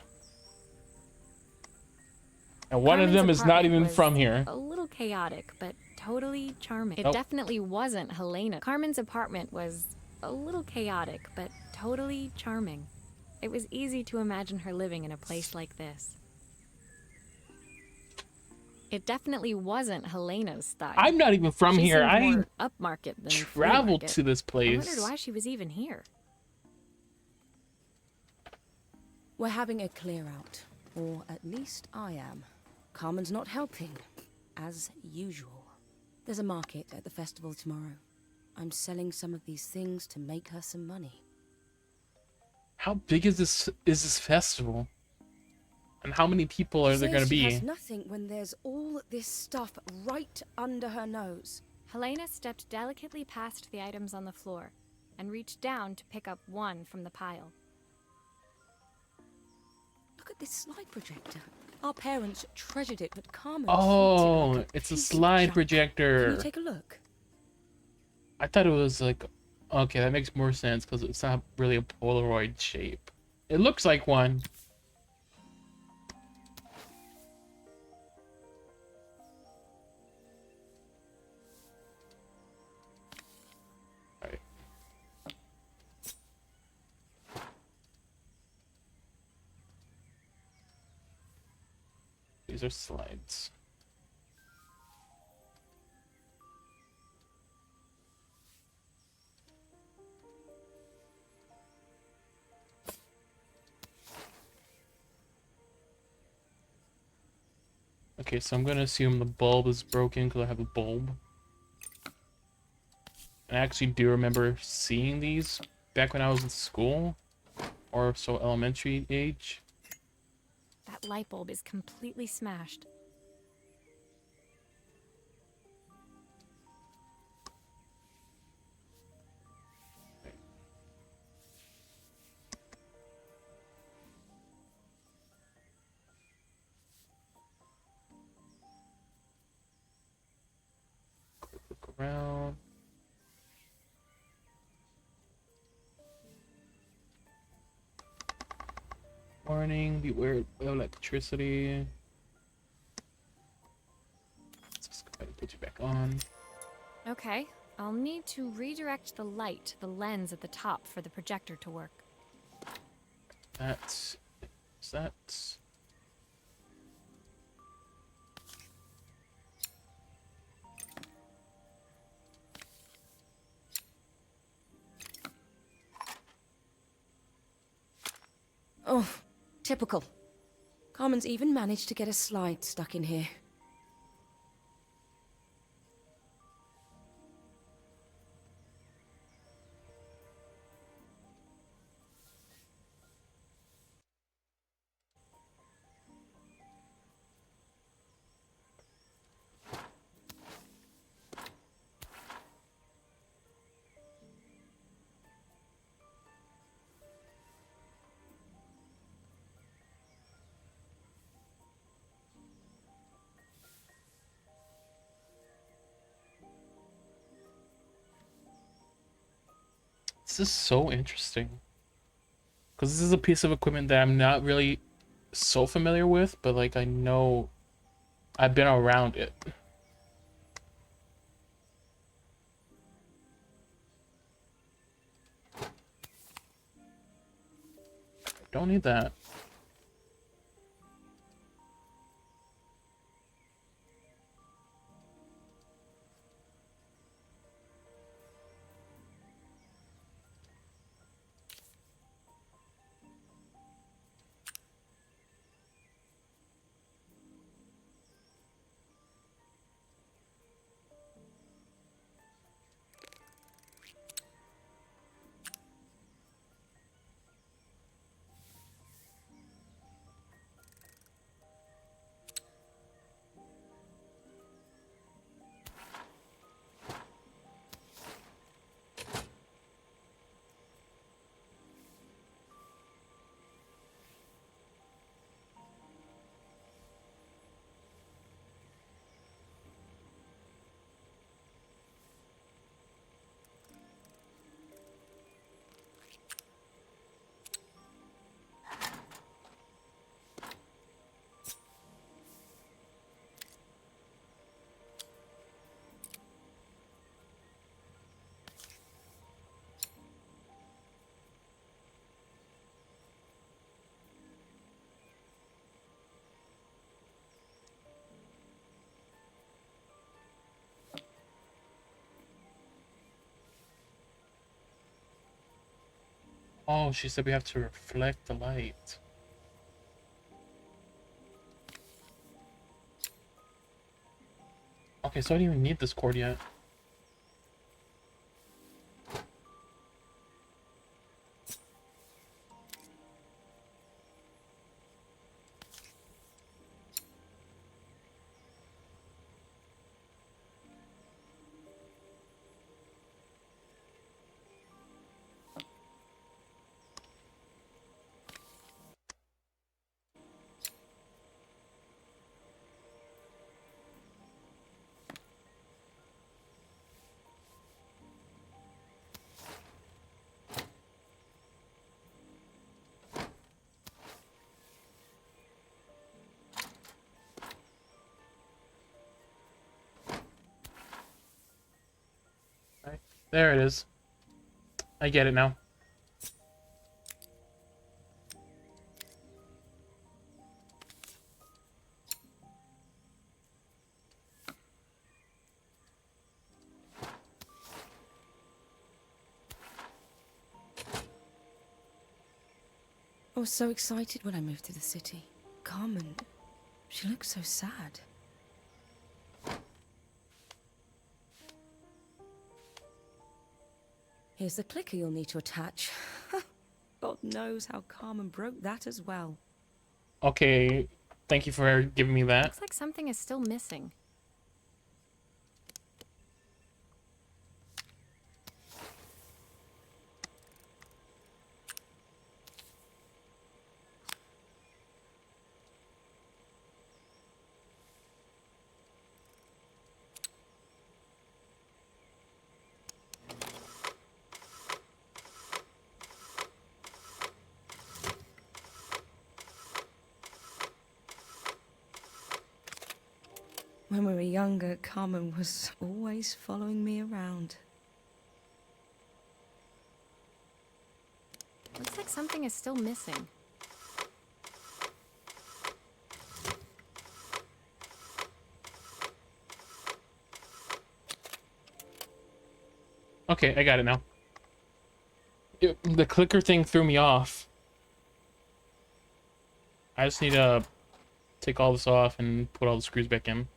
And one of Carmen's them is not apartment even was from here. A little chaotic, but totally charming. It Nope. definitely wasn't Helena. Carmen's apartment was a little chaotic, but totally charming. It was easy to imagine her living in a place like this. It definitely wasn't Helena's style. I'm not even from She here. seemed I more upmarket than flea traveled market. to this I place. wondered why she was even here. We're having a clear out. Or at least I am. Carmen's not helping, as usual. There's a market at the festival tomorrow. I'm selling some of these things to make her some money. How big is this festival? And how many people are there Says going to she be? has nothing when there's all this stuff right under her nose. Helena stepped delicately past the items on the floor and reached down to pick up one from the pile. Look at this slide projector. Our parents treasured it, but Carmen Oh, treats it like it's a piece of slide junk. projector. Can you take a look? I thought it was like, okay, that makes more sense because it's not really a Polaroid shape. It looks like one. Alright. These are slides. Okay, so I'm gonna assume the bulb is broken because I have a bulb. I actually do remember seeing these back when I was in school, or so elementary age. That light bulb is completely smashed. Look around. Warning, beware of electricity. Let's just go ahead and put you back on. Okay, I'll need to redirect the light to the lens at the top for the projector to work. That's that. Oh, typical. Carmen's even managed to get a slide stuck in here. This is so interesting. Because this is a piece of equipment that I'm not really so familiar with, but like I know I've been around it. Don't need that. Oh, she said we have to reflect the light. Okay, so I don't even need this cord yet. Right. There it is. I get it now. I was so excited when I moved to the city. Carmen, she looks so sad. Here's the clicker you'll need to attach. God knows how Carmen broke that as well. Okay, thank you for giving me that. Looks like something is still missing. When we were younger, Carmen was always following me around. Looks like something is still missing. Okay, I got it now. The clicker thing threw me off. I just need to take all this off and put all the screws back in.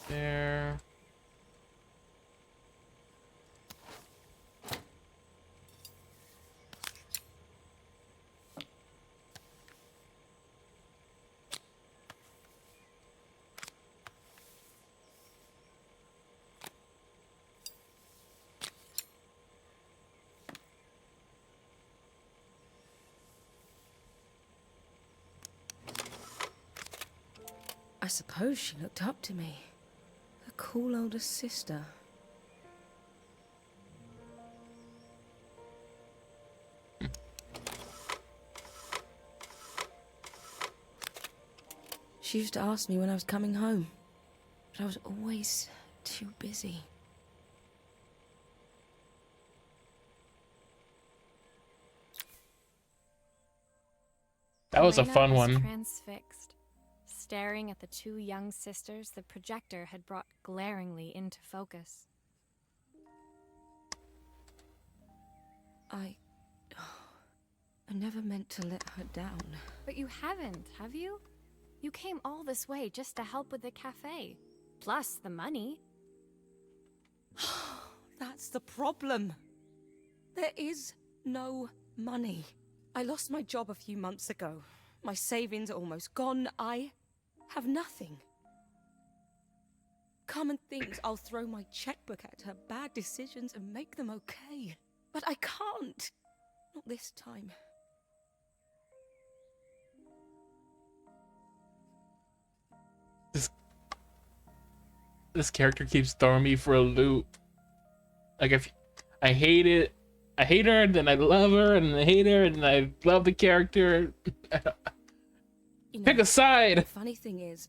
there. I suppose she looked up to me. A cool older sister. She used to ask me when I was coming home, but I was always too busy. That was a Helena fun was one. Transfixed, staring at the two young sisters the projector had brought glaringly into focus. I never meant to let her down. But you haven't, have you? You came all this way just to help with the cafe. Plus the money. That's the problem. There is no money. I lost my job a few months ago. My savings are almost gone. I have nothing. Carmen thinks I'll throw my checkbook at her bad decisions and make them okay. But I can't. Not this time. This character keeps throwing me for a loop. Like, if I hate it, I hate her, then I love her, and I hate her, and I love the character. You know, Pick a the side. funny thing is,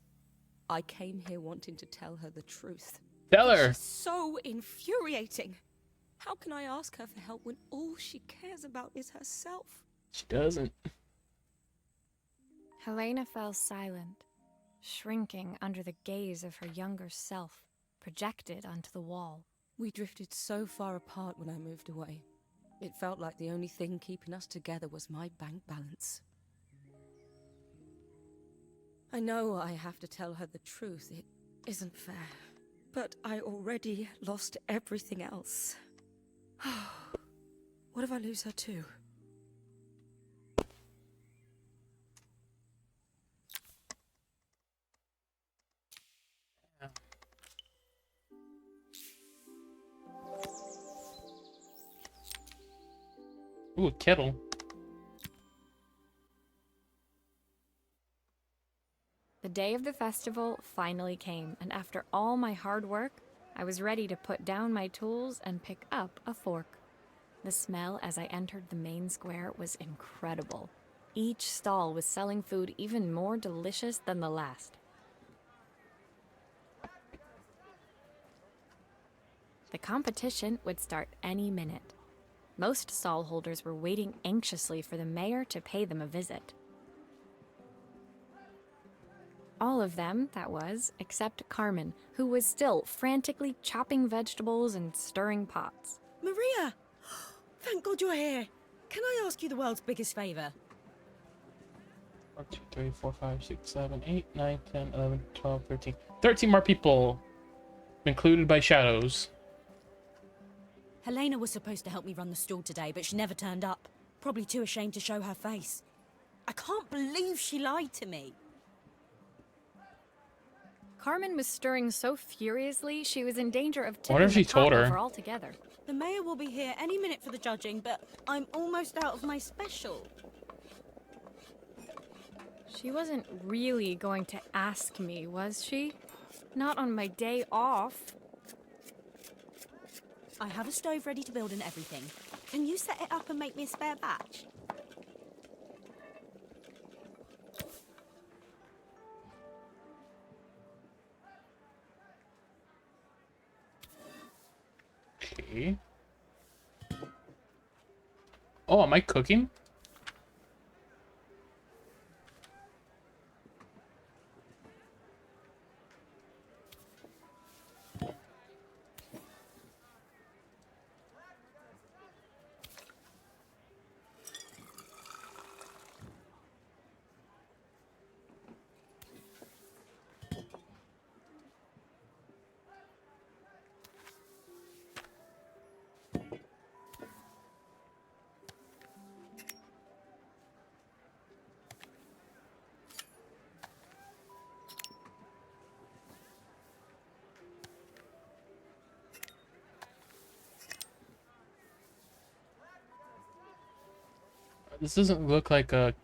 I came here wanting to tell her the truth. Tell her. She's so infuriating. How can I ask her for help when all she cares about is herself? She doesn't. Helena fell silent, shrinking under the gaze of her younger self, projected onto the wall. We drifted so far apart when I moved away. It felt like the only thing keeping us together was my bank balance. I know I have to tell her the truth. It isn't fair. But I already lost everything else. What if I lose her too? Ooh, a kettle. The day of the festival finally came, and after all my hard work, I was ready to put down my tools and pick up a fork. The smell as I entered the main square was incredible. Each stall was selling food even more delicious than the last. The competition would start any minute. Most stall holders were waiting anxiously for the mayor to pay them a visit. All of them, that was, except Carmen, who was still frantically chopping vegetables and stirring pots. Maria! Thank God you're here. Can I ask you the world's biggest favour? 1, 2, 3, 4, 5, 6, 7, 8, 9, 10, 11, 12, 13. 13 more people, included by shadows. Helena was supposed to help me run the stall today, but she never turned up. Probably too ashamed to show her face. I can't believe she lied to me. Carmen was stirring so furiously she was in danger of Wonder tipping if she the pot told her. over altogether. The mayor will be here any minute for the judging, but I'm almost out of my special. She wasn't really going to ask me, was she? Not on my day off. I have a stove ready to build and everything. Can you set it up and make me a spare batch? Okay. Oh, am I cooking? This doesn't look like a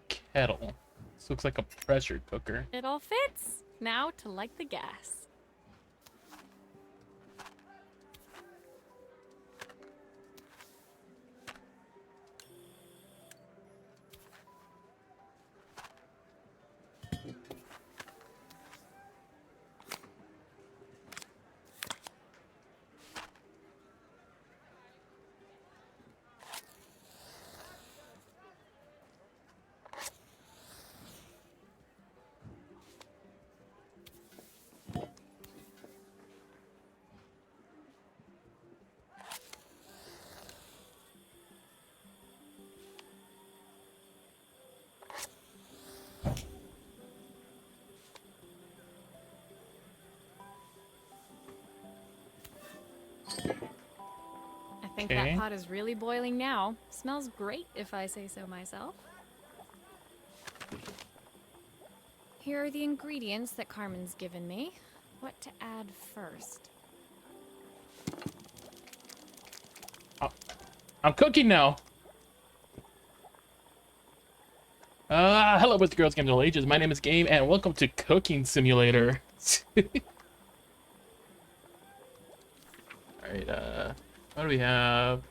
kettle. This looks like a pressure cooker. It all fits. Now to light the gas. I think Okay. that pot is really boiling now. Smells great if I say so myself. Here are the ingredients that Carmen's given me. What to add first? I'm cooking now. Hello, boys and girls, games of all ages. My name is Game, and welcome to Cooking Simulator. Alright, what do we have?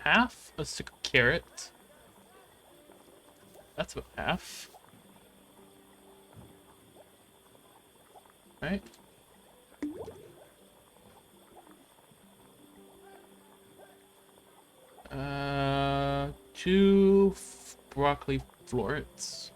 Half a stick of carrot. That's about half. Right? Two broccoli florets.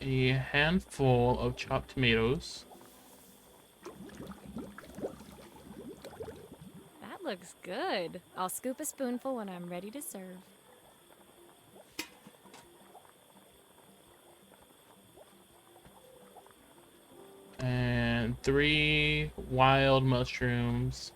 A handful of chopped tomatoes. That looks good. I'll scoop a spoonful when I'm ready to serve. And 3 wild mushrooms.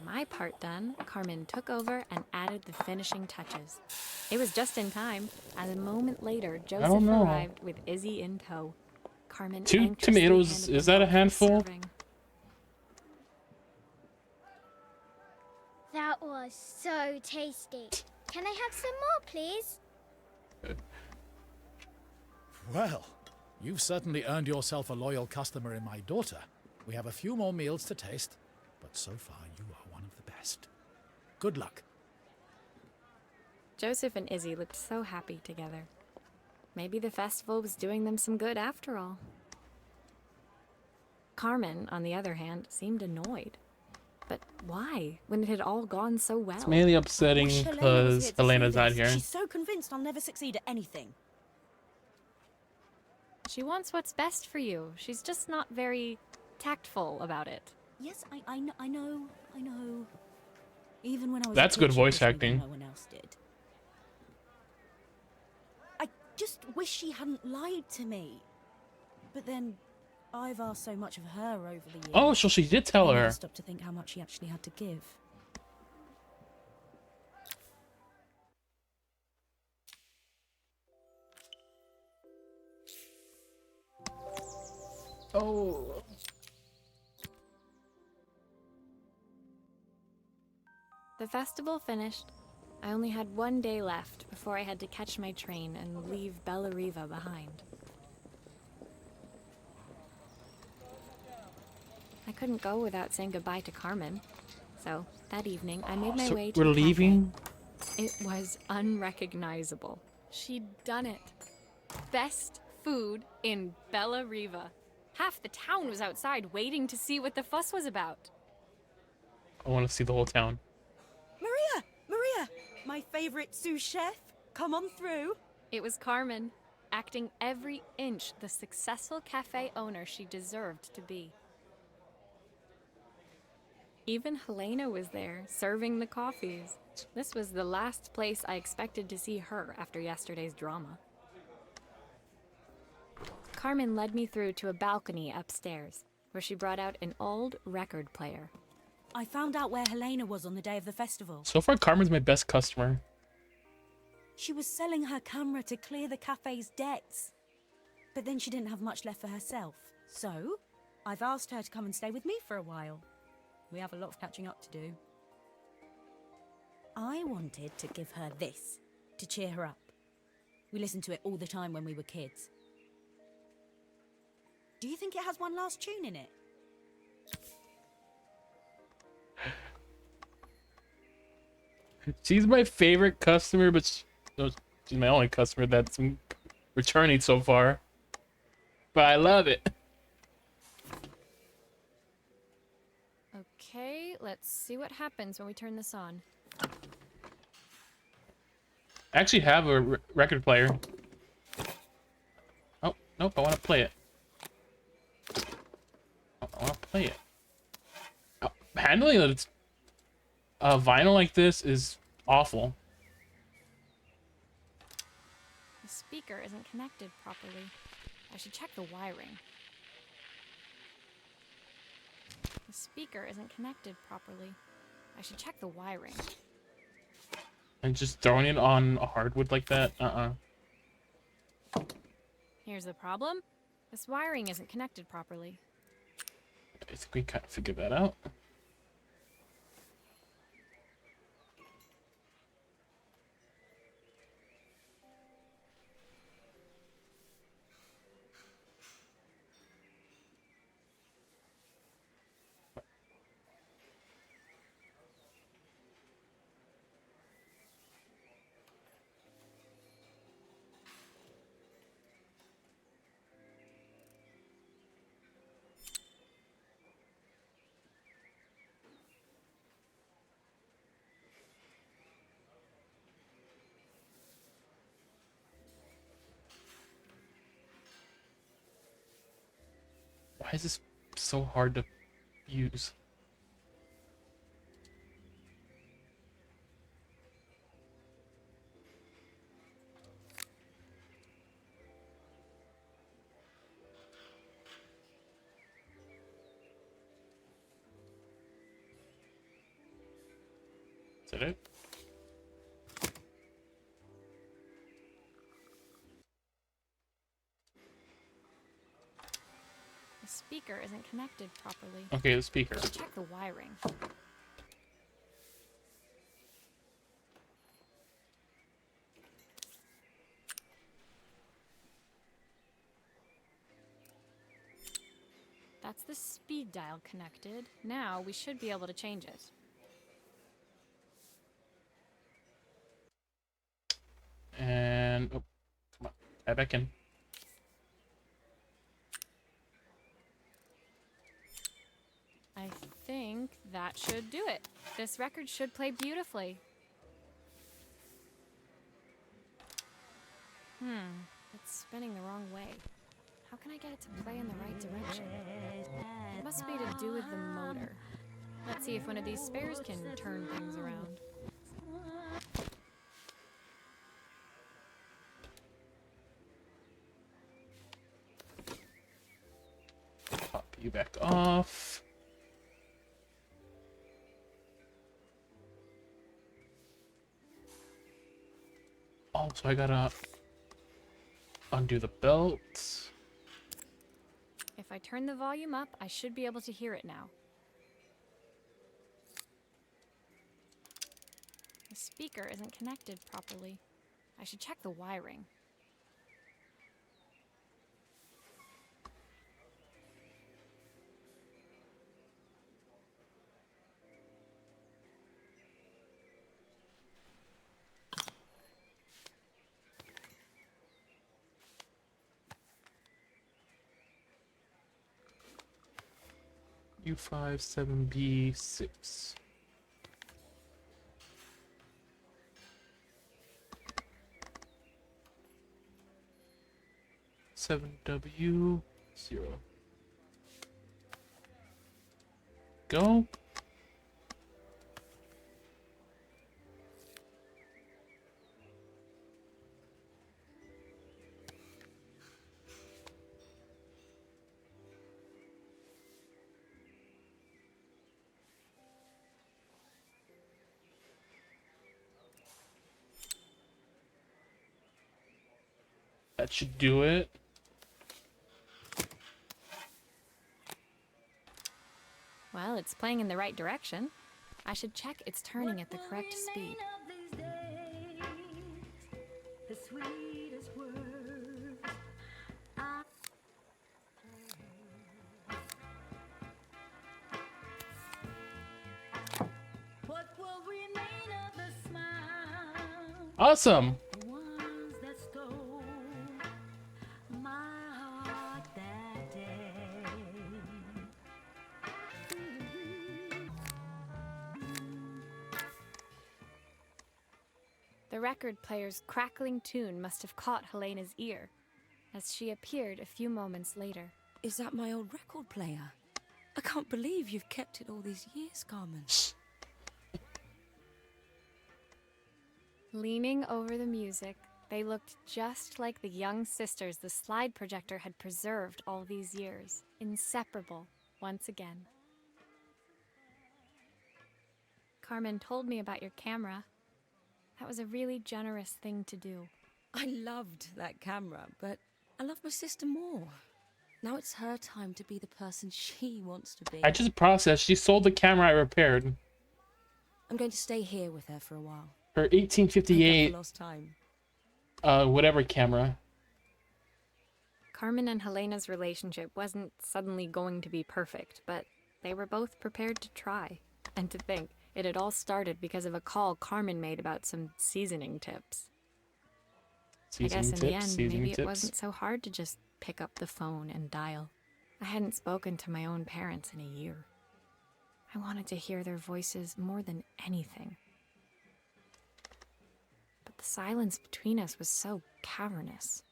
My part done, Carmen took over and added the finishing touches. It was just in time, and a moment later, Joseph know. arrived with Izzy in tow. Carmen 2 anxiously tomatoes, handed is them that a both for handful? serving. That was so tasty. Can I have some more, please? Well, you've certainly earned yourself a loyal customer in my daughter. We have a few more meals to taste, but so far you are one of the best. Good luck. Joseph and Izzy looked so happy together. Maybe the festival was doing them some good after all. Carmen, on the other hand, seemed annoyed. But why, when it had all gone so well? It's mainly upsetting Wish Helena was because here to see Elena's not this. here. She's so convinced I'll never succeed at anything. She wants what's best for you. She's just not very tactful about it. Yes, I know. Even when I was That's a good kid, she voice pushed me when acting. No one else did. I just wish she hadn't lied to me. But then, I've asked so much of her over the years. Oh, so she did tell I never her. stopped to think how much she actually had to give. Oh. The festival finished. I only had one day left before I had to catch my train and leave Bellariva behind. I couldn't go without saying goodbye to Carmen. So, that evening, I made my So way to we're the cafe. leaving? It was unrecognizable. She'd done it. Best food in Bellariva. Half the town was outside waiting to see what the fuss was about. I want to see the whole town. Maria! Maria! My favorite sous chef. Come on through. It was Carmen, acting every inch the successful cafe owner she deserved to be. Even Helena was there, serving the coffees. This was the last place I expected to see her after yesterday's drama. Carmen led me through to a balcony upstairs, where she brought out an old record player. I found out where Helena was on the day of the festival. So far, Carmen's my best customer. She was selling her camera to clear the cafe's debts. But then she didn't have much left for herself. So, I've asked her to come and stay with me for a while. We have a lot of catching up to do. I wanted to give her this, to cheer her up. We listened to it all the time when we were kids. Do you think it has one last tune in it? She's my favorite customer, but she's my only customer that's been returning so far. But I love it. Okay, let's see what happens when we turn this on. I actually have a record player. Oh, nope, I want to play it. I want to play it. Handling a vinyl like this is awful. The speaker isn't connected properly. I should check the wiring. The speaker isn't connected properly. I should check the wiring. And just throwing it on a hardwood like that? Here's the problem. This wiring isn't connected properly. I think we kind of figured that out. Why is this so hard to use? Is that it? The speaker isn't connected properly. Okay, the speaker. I should check the wiring. That's the speed dial connected. Now we should be able to change it. And oh, come on, add back in. I think that should do it. This record should play beautifully. It's spinning the wrong way. How can I get it to play in the right direction? It must be to do with the motor. Let's see if one of these spares can turn things around. Pop you back off. Oh, so I gotta undo the belt. If I turn the volume up, I should be able to hear it now. The speaker isn't connected properly. I should check the wiring. U5 7B6. W 0. Go. That should do it. Well, it's playing in the right direction. I should check it's turning at the correct speed. Awesome. The record player's crackling tune must have caught Helena's ear, as she appeared a few moments later. Is that my old record player? I can't believe you've kept it all these years, Carmen. Leaning over the music, they looked just like the young sisters the slide projector had preserved all these years, inseparable once again. Carmen told me about your camera. That was a really generous thing to do. I loved that camera, but I love my sister more. Now it's her time to be the person she wants to be. I just processed. She sold the camera I repaired. I'm going to stay here with her for a while. Her Make up 1858 for lost time. whatever camera. Carmen and Helena's relationship wasn't suddenly going to be perfect, but they were both prepared to try. And to think, it had all started because of a call Carmen made about some seasoning tips. I guess in the end, maybe it wasn't so hard to just pick up the phone and dial. I hadn't spoken to my own parents in a year. I wanted to hear their voices more than anything. But the silence between us was so cavernous.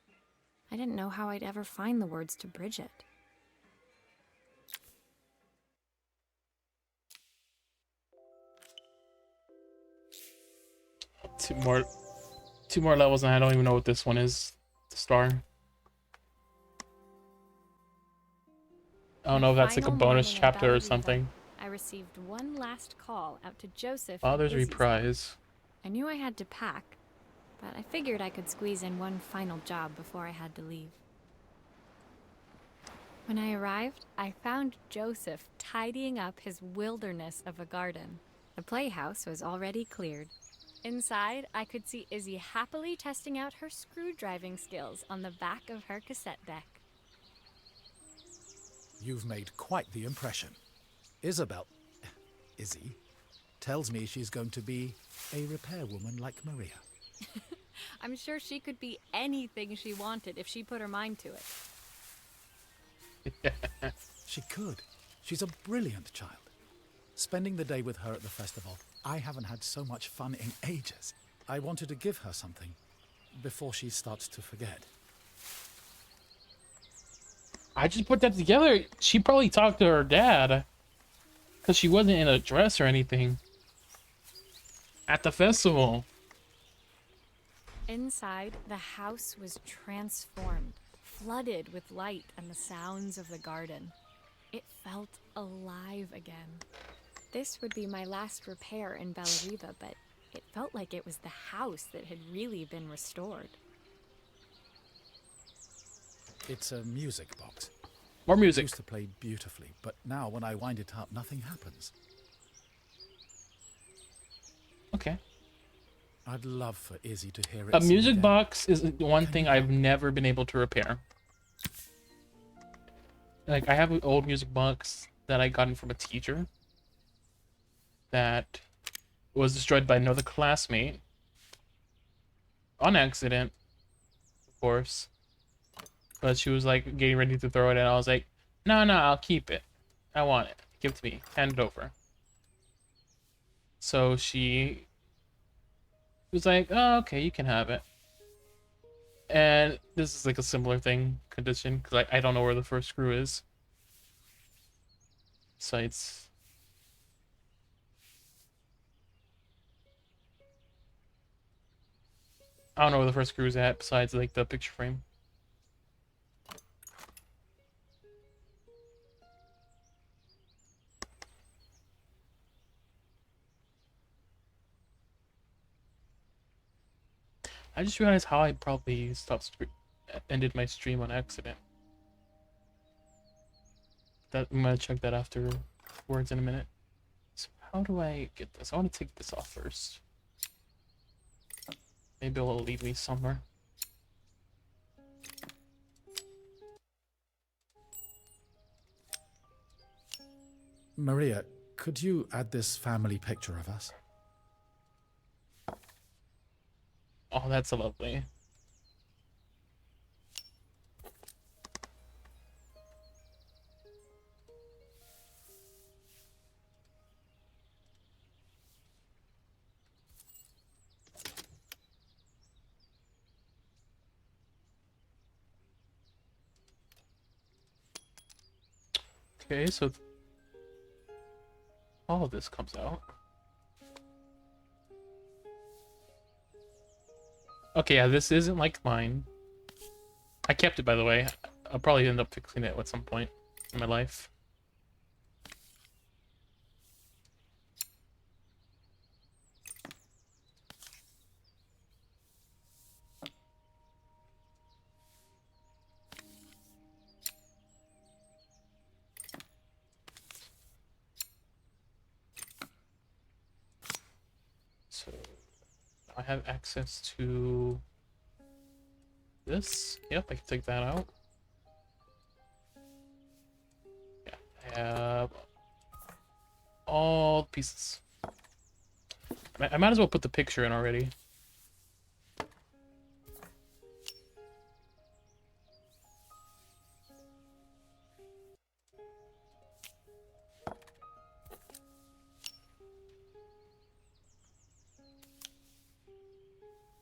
I didn't know how I'd ever find the words to bridge it. Two more levels, and I don't even know what this one is to star. I don't know if that's like a bonus chapter or something. I received one last call out to Joseph. Father's and Izzy's reprise. I knew I had to pack, but I figured I could squeeze in one final job before I had to leave. When I arrived, I found Joseph tidying up his wilderness of a garden. The playhouse was already cleared. Inside, I could see Izzy happily testing out her screw-driving skills on the back of her cassette deck. You've made quite the impression. Izzy, tells me she's going to be a repairwoman like Maria. I'm sure she could be anything she wanted if she put her mind to it. She could. She's a brilliant child. Spending the day with her at the festival, I haven't had so much fun in ages. I wanted to give her something before she starts to forget. I just put that together. She probably talked to her dad, because she wasn't in a dress or anything at the festival. Inside, the house was transformed, flooded with light and the sounds of the garden. It felt alive again. This would be my last repair in Bellariva, but it felt like it was the house that had really been restored. It's a music box. More It music. used to play beautifully, but now when I wind it up, nothing happens. Okay. I'd love for Izzy to hear it. A sing music again. box is one thing I've never been able to repair. Like, I have an old music box that I got from a teacher that was destroyed by another classmate on accident, of course. But she was like getting ready to throw it, and I was like, no, I'll keep it. I want it. Give it to me. Hand it over. So she was like, oh, okay, you can have it. And this is like a similar condition, because I don't know where the first screw is. Sites. I don't know where the first screw is at, besides like the picture frame. I just realized how I probably ended my stream on accident. I'm gonna check that afterwards in a minute. So how do I get this? I want to take this off first. Maybe it'll lead me somewhere. Maria, could you add this family picture of us? Oh, that's lovely. Okay, so all of this comes out. Okay, yeah, this isn't like mine. I kept it, by the way. I'll probably end up fixing it at some point in my life. So I have access to this. Yep, I can take that out. Yeah, I have all the pieces. I might as well put the picture in already.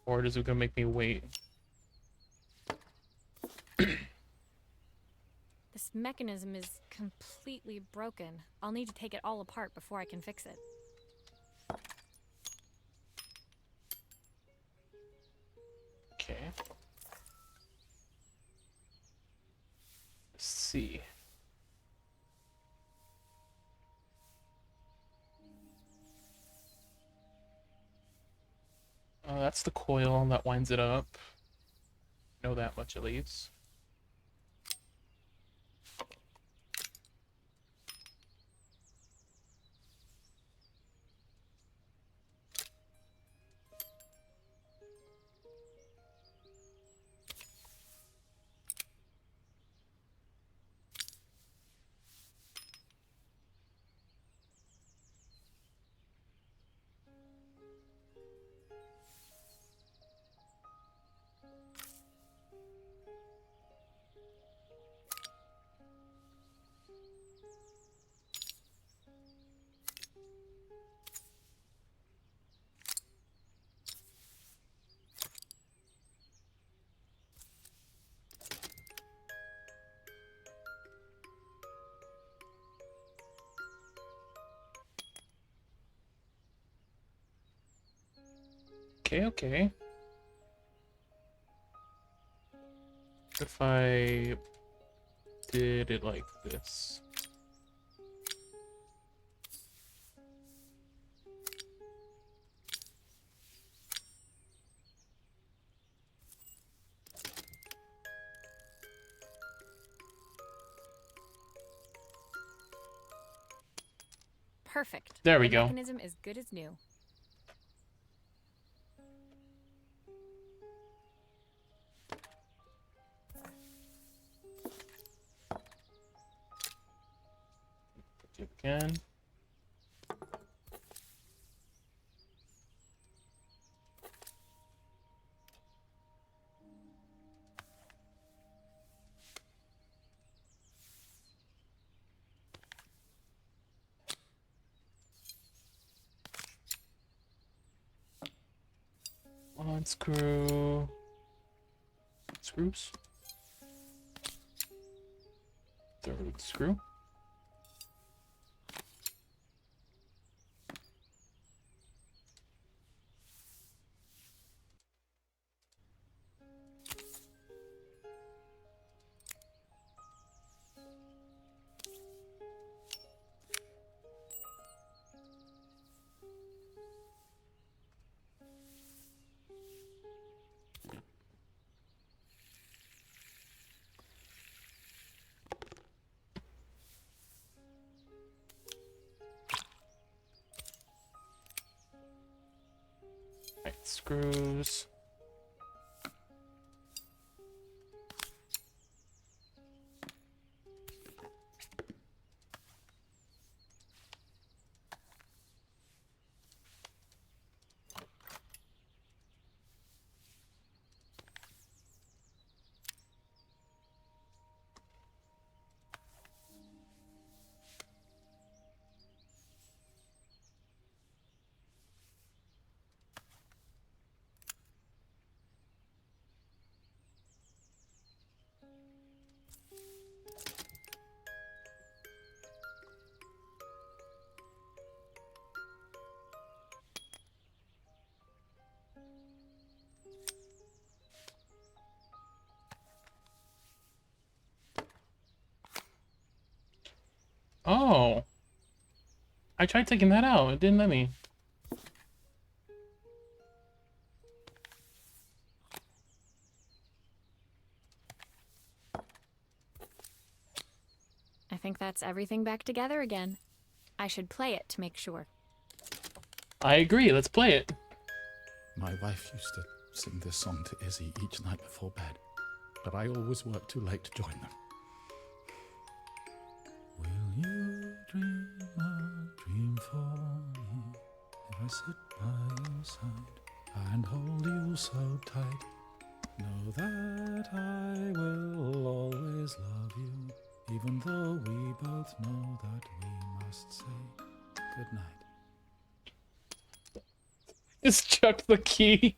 Or is it gonna make me wait? This mechanism is completely broken. I'll need to take it all apart before I can fix it. Okay. Let's see. That's the coil that winds it up. Know that much at least. Okay, okay. If I did it like this. Perfect. There we the go. Mechanism is good as new. Do it again. Unscrew. Screws. Third screw. Right, screws. Oh. I tried taking that out. It didn't let me. I think that's everything back together again. I should play it to make sure. I agree. Let's play it. My wife used to sing this song to Izzy each night before bed, but I always worked too late to join them. Will you dream a dream for me if I sit by your side and hold you so tight? Know that I will always love you, even though we both know that we must say goodnight. Just chucked the key.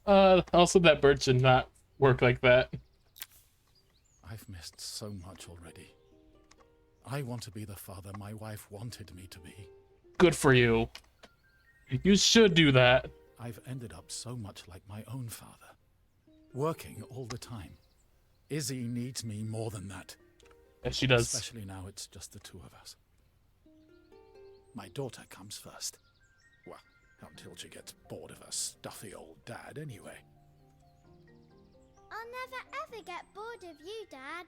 Also that bird should not work like that. I've missed so much already. I want to be the father my wife wanted me to be. Good for you. You should do that. I've ended up so much like my own father, working all the time. Izzy needs me more than that. Yes, she does. Especially now it's just the two of us. My daughter comes first. Well, until she gets bored of her stuffy old dad anyway. I'll never ever get bored of you, Dad.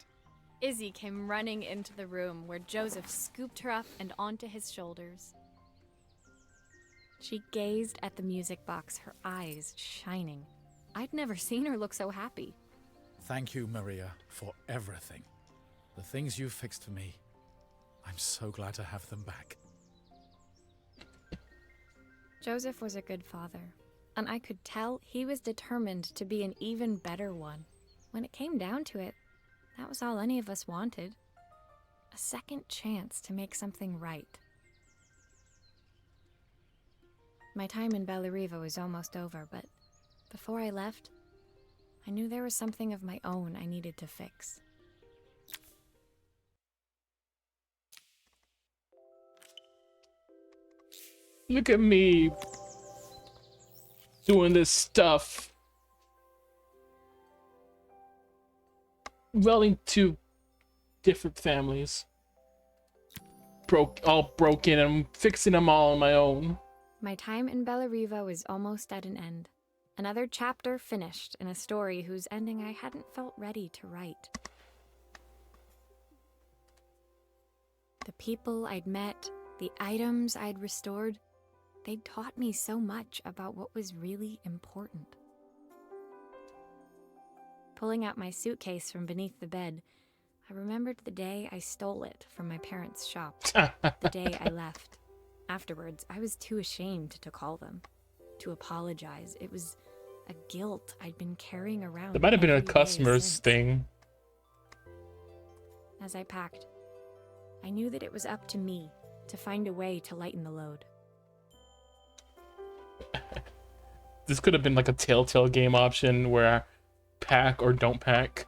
Izzy came running into the room where Joseph scooped her up and onto his shoulders. She gazed at the music box, her eyes shining. I'd never seen her look so happy. Thank you, Maria, for everything. The things you fixed for me. I'm so glad to have them back. Joseph was a good father, and I could tell he was determined to be an even better one. When it came down to it, that was all any of us wanted. A second chance to make something right. My time in Bellariva was almost over, but before I left, I knew there was something of my own I needed to fix. Look at me doing this stuff. Welding two different families. All broken, and I'm fixing them all on my own. My time in Bellariva was almost at an end. Another chapter finished in a story whose ending I hadn't felt ready to write. The people I'd met, the items I'd restored, they'd taught me so much about what was really important. Pulling out my suitcase from beneath the bed, I remembered the day I stole it from my parents' shop, the day I left. Afterwards, I was too ashamed to call them, to apologize. It was a guilt I'd been carrying around. It might have been a every day customer's since. thing. As I packed, I knew that it was up to me to find a way to lighten the load. this could have been like a Telltale game option where pack or don't pack.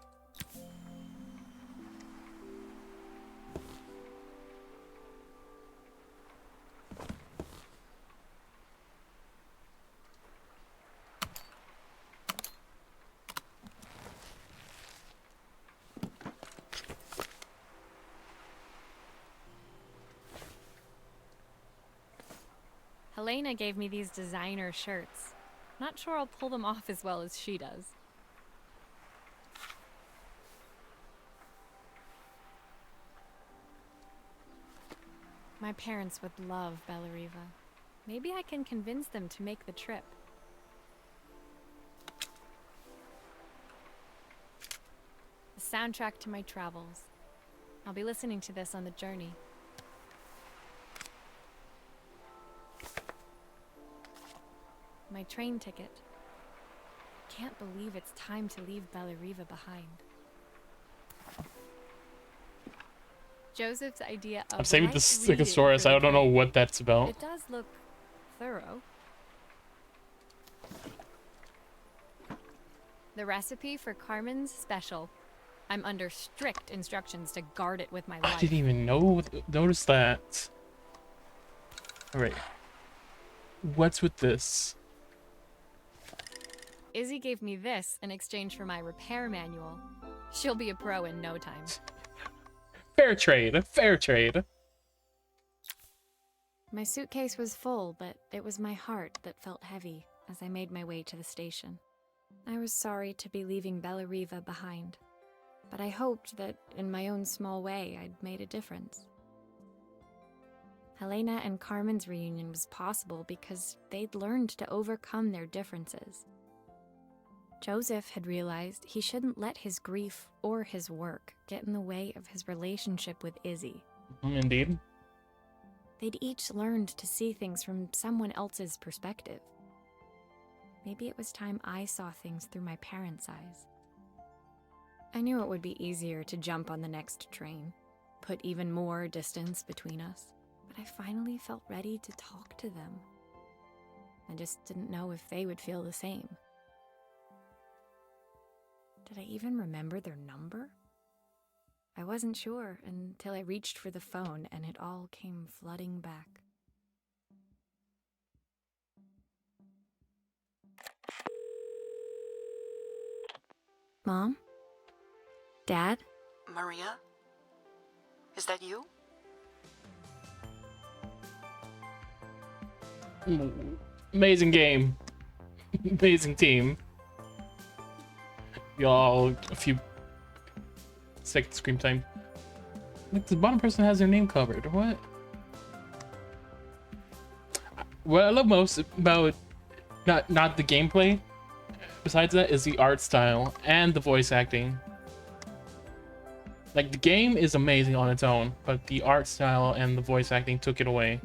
Helena gave me these designer shirts. Not sure I'll pull them off as well as she does. My parents would love Bellariva. Maybe I can convince them to make the trip. The soundtrack to my travels. I'll be listening to this on the journey. My train ticket. Can't believe it's time to leave Bellariva behind. Joseph's idea of I'm saving light the reading Stegosaurus. for I the don't know day. what that's about. It does look thorough. The recipe for Carmen's special. I'm under strict instructions to guard it with my I life. didn't even notice that. Alright. What's with this? Izzy gave me this in exchange for my repair manual. She'll be a pro in no time. Fair trade. Fair trade. My suitcase was full, but it was my heart that felt heavy as I made my way to the station. I was sorry to be leaving Bellariva behind, but I hoped that in my own small way I'd made a difference. Helena and Carmen's reunion was possible because they'd learned to overcome their differences. Joseph had realized he shouldn't let his grief or his work get in the way of his relationship with Izzy. Indeed. They'd each learned to see things from someone else's perspective. Maybe it was time I saw things through my parents' eyes. I knew it would be easier to jump on the next train, put even more distance between us, but I finally felt ready to talk to them. I just didn't know if they would feel the same. Did I even remember their number? I wasn't sure until I reached for the phone and it all came flooding back. Mom? Dad? Maria? Is that you? Amazing game. Amazing team. Y'all, a few seconds screen time. Like the bottom person has their name covered. What? What I love most about not the gameplay, besides that, is the art style and the voice acting. Like the game is amazing on its own, but the art style and the voice acting took it away.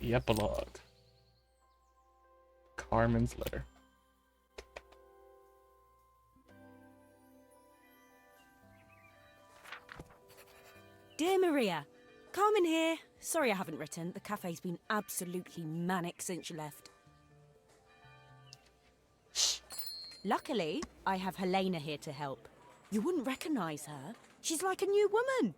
The epilogue. Carmen's letter. Dear Maria, Carmen here. Sorry I haven't written. The cafe's been absolutely manic since you left. Luckily, I have Helena here to help. You wouldn't recognise her. She's like a new woman.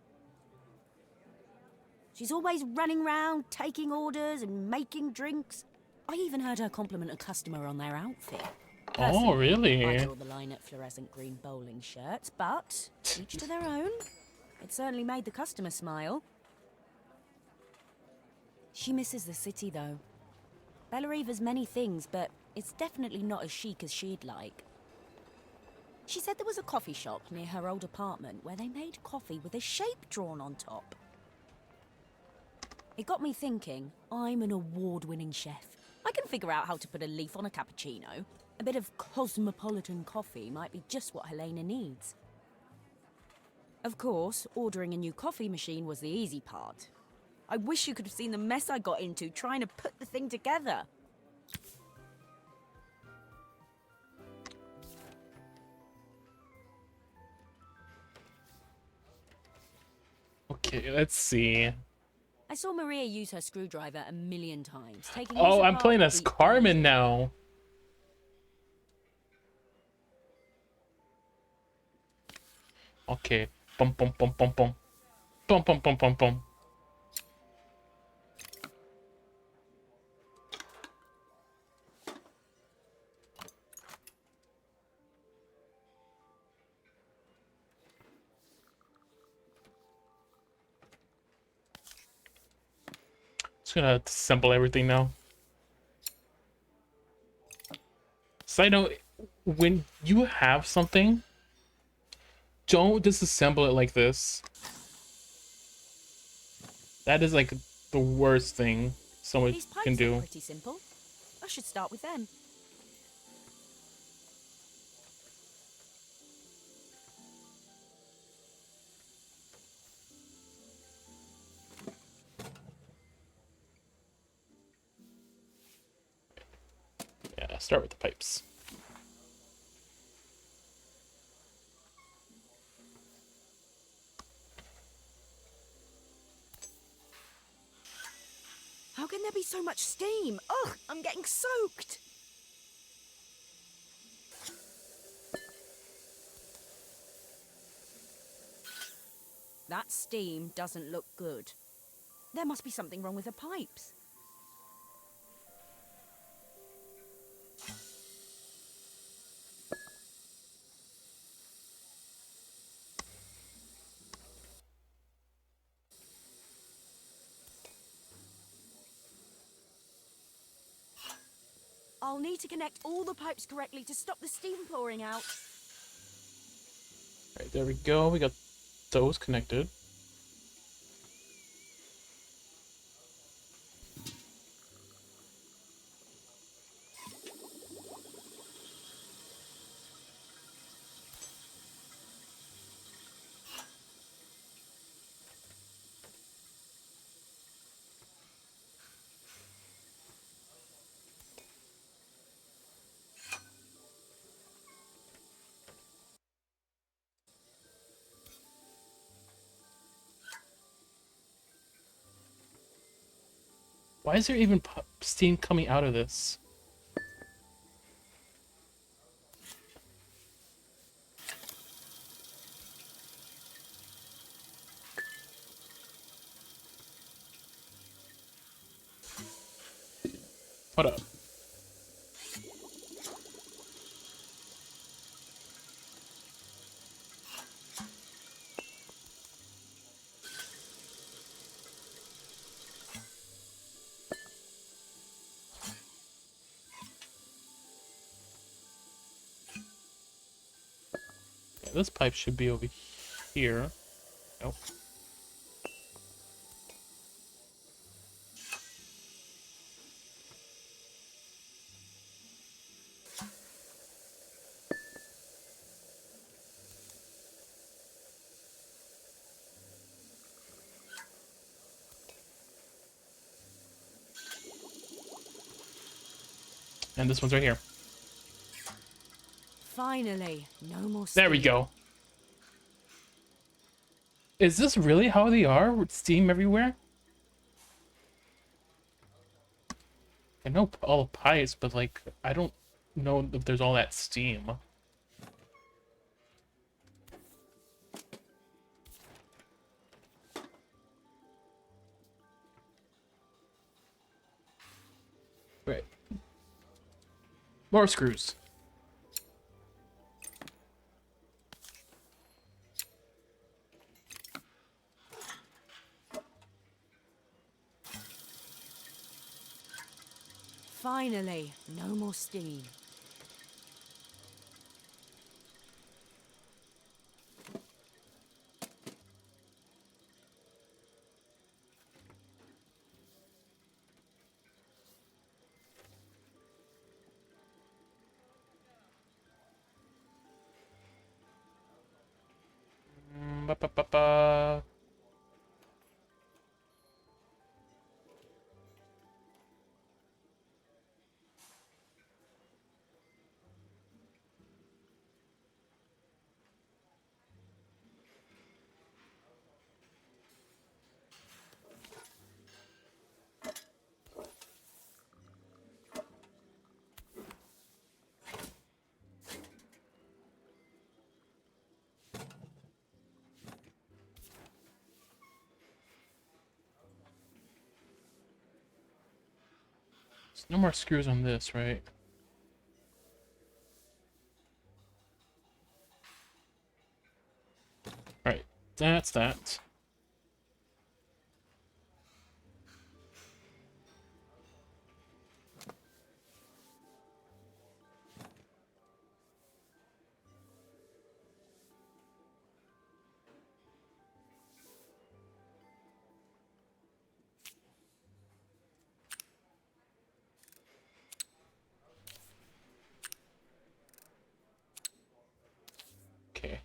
She's always running round, taking orders and making drinks. I even heard her compliment a customer on their outfit. Oh, really? I draw the line at fluorescent green bowling shirts, but each to their own. It certainly made the customer smile. She misses the city, though. Bellariva's many things, but it's definitely not as chic as she'd like. She said there was a coffee shop near her old apartment where they made coffee with a shape drawn on top. It got me thinking, I'm an award-winning chef. I can figure out how to put a leaf on a cappuccino. A bit of cosmopolitan coffee might be just what Helena needs. Of course, ordering a new coffee machine was the easy part. I wish you could have seen the mess I got into trying to put the thing together. Okay, let's see. I saw Maria use her screwdriver a million times, taking Oh, each I'm apart playing would as be Carmen easy. now. Okay. Bum bum bum bum bum. Bum bum bum bum bum. Just gonna assemble everything now. Side note, when you have something, don't disassemble it like this. That is like the worst thing someone These can pipes are do. pretty simple. I should start with them. Yeah, start with the pipes. How can there be so much steam? Ugh, I'm getting soaked. That steam doesn't look good. There must be something wrong with the pipes. I'll need to connect all the pipes correctly to stop the steam pouring out. Alright, there we go. We got those connected. Why is there even steam coming out of this? Hold up. Yeah, this pipe should be over here. Nope. And this one's right here. Finally, no more steam. There we go. Is this really how they are with steam everywhere? I know all pipes, but like, I don't know if there's all that steam. Right. More screws. Finally, no more steam. Ba-ba-ba-ba-ba. There's no more screws on this, right? Alright, that's that. Okay.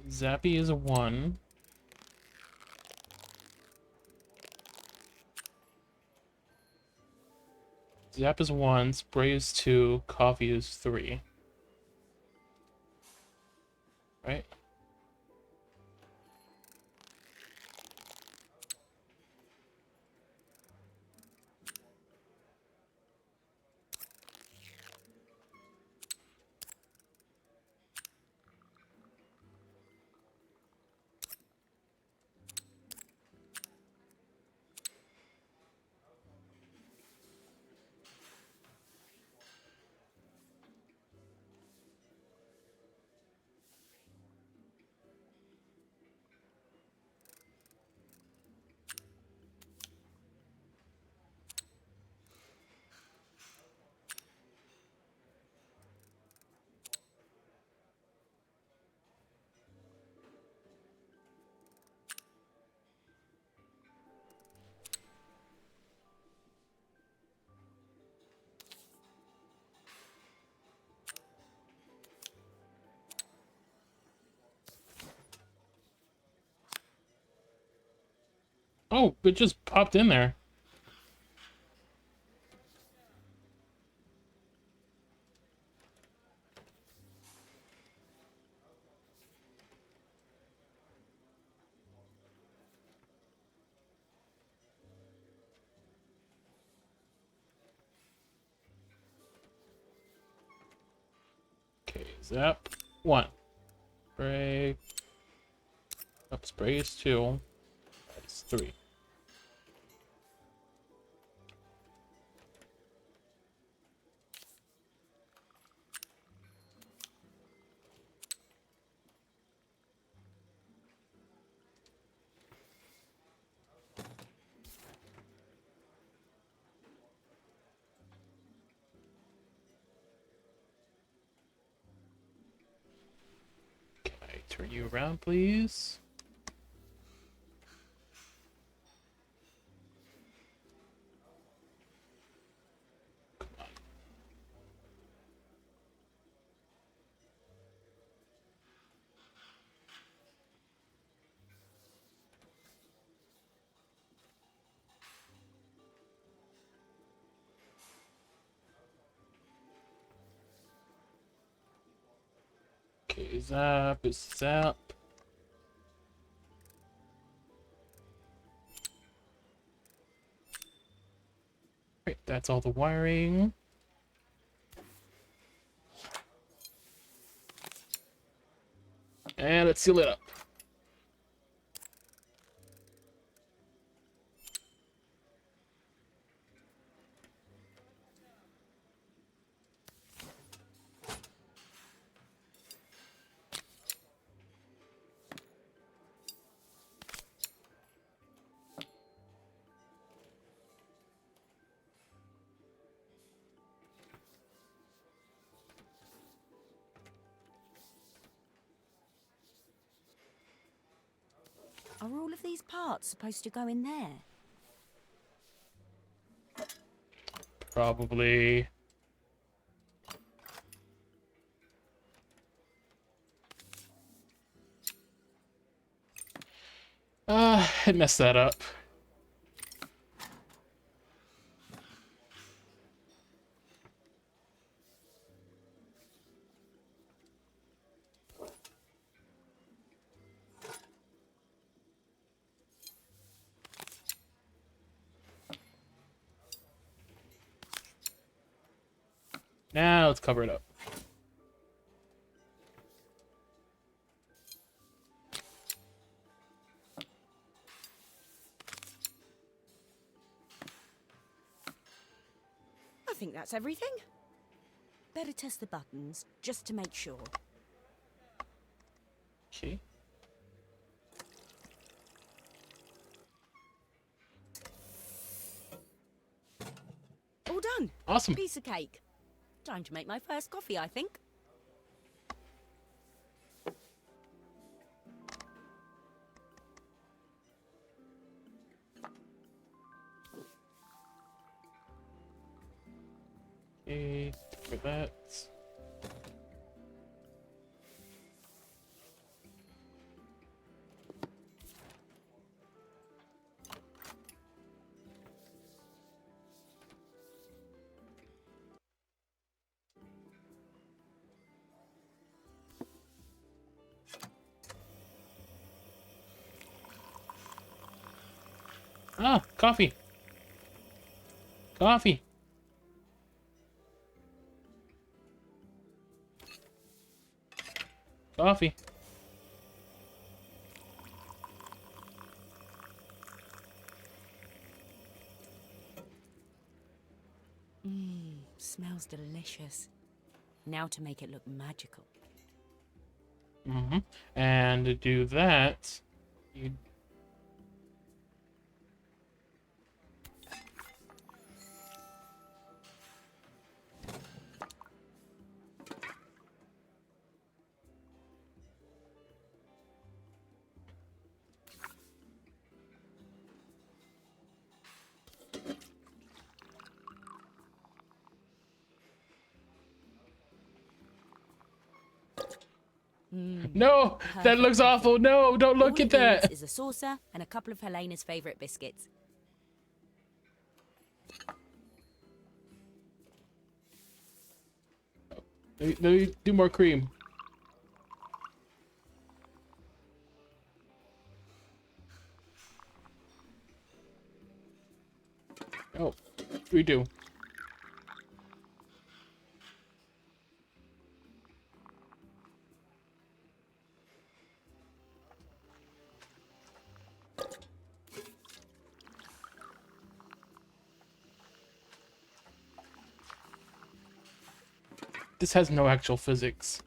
Zappy is a 1. Zap is 1, spray is 2, coffee is 3. Right? Oh, it just popped in there. Okay, zap 1. Spray. Up spray is 2. That's 3. Can I turn you around, please? Come on. Okay, zap is zap. Great, that's all the wiring. And let's seal it up. Are all of these parts supposed to go in there? Probably. I messed that up. Now let's cover it up. I think that's everything. Better test the buttons, just to make sure. Okay. All done. Awesome. Piece of cake. Time to make my first coffee, I think. Okay, for that. Ah, coffee. Coffee. Coffee. Smells delicious. Now to make it look magical. Mm-hmm. And to do that, you No, that looks awful. No, don't look All at it needs that. is a saucer and a couple of Helena's favourite biscuits. Let me do more cream. Oh, redo. This has no actual physics.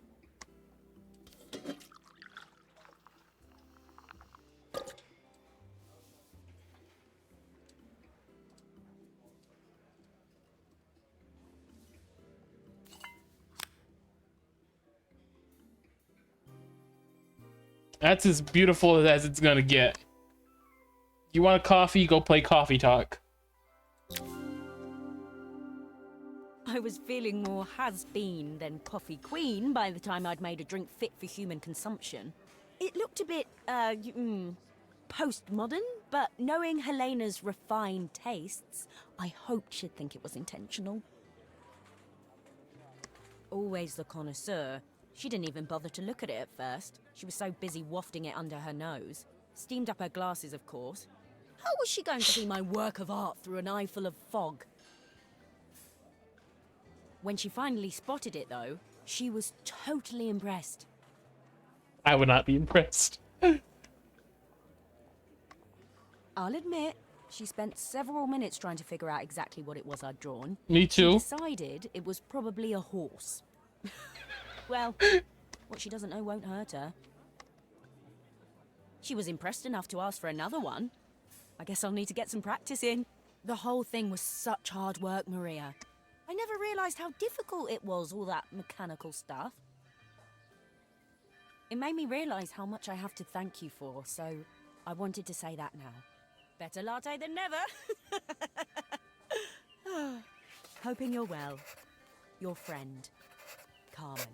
That's as beautiful as it's gonna get. You want a coffee? Go play Coffee Talk. I was feeling more has-been than coffee queen by the time I'd made a drink fit for human consumption. It looked a bit, postmodern, but knowing Helena's refined tastes, I hoped she'd think it was intentional. Always the connoisseur, she didn't even bother to look at it at first. She was so busy wafting it under her nose. Steamed up her glasses, of course. How was she going to see my work of art through an eye full of fog? When she finally spotted it, though, she was totally impressed. I would not be impressed. I'll admit, she spent several minutes trying to figure out exactly what it was I'd drawn. Me too. She decided it was probably a horse. Well, what she doesn't know won't hurt her. She was impressed enough to ask for another one. I guess I'll need to get some practice in. The whole thing was such hard work, Maria. I never realised how difficult it was, all that mechanical stuff. It made me realise how much I have to thank you for, so I wanted to say that now. Better latte than never. Hoping you're well. Your friend, Carmen.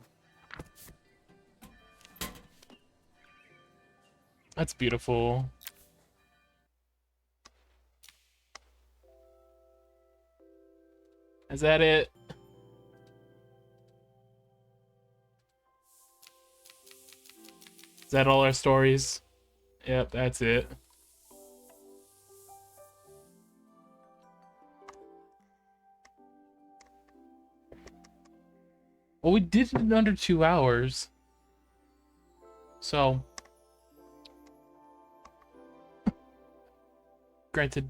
That's beautiful. Is that it? Is that all our stories? Yep, that's it. Well, we did it in under 2 hours. So, granted,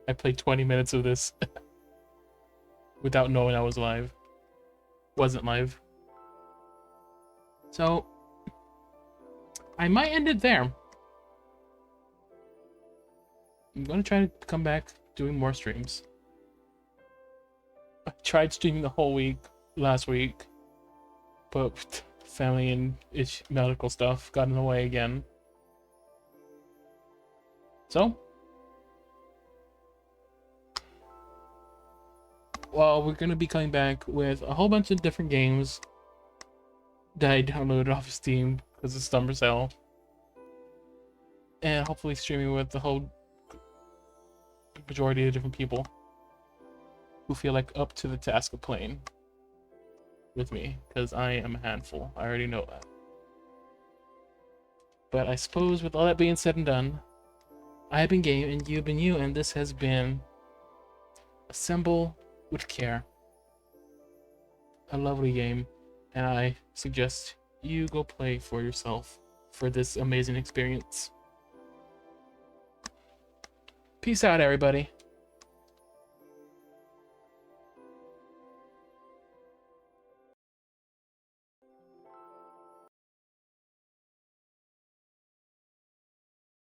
I played 20 minutes of this without knowing I was live. Wasn't live. So, I might end it there. I'm gonna try to come back doing more streams. I tried streaming the whole week last week, but family and medical stuff got in the way again. So, well, we're gonna be coming back with a whole bunch of different games that I downloaded off of Steam because it's summer sale, and hopefully streaming with the whole majority of different people who feel like up to the task of playing with me, because I am a handful. I already know that. But I suppose with all that being said and done, I have been Game and you've been you, and this has been Assemble with Care. A lovely game, and I suggest you go play for yourself for this amazing experience. Peace out, everybody.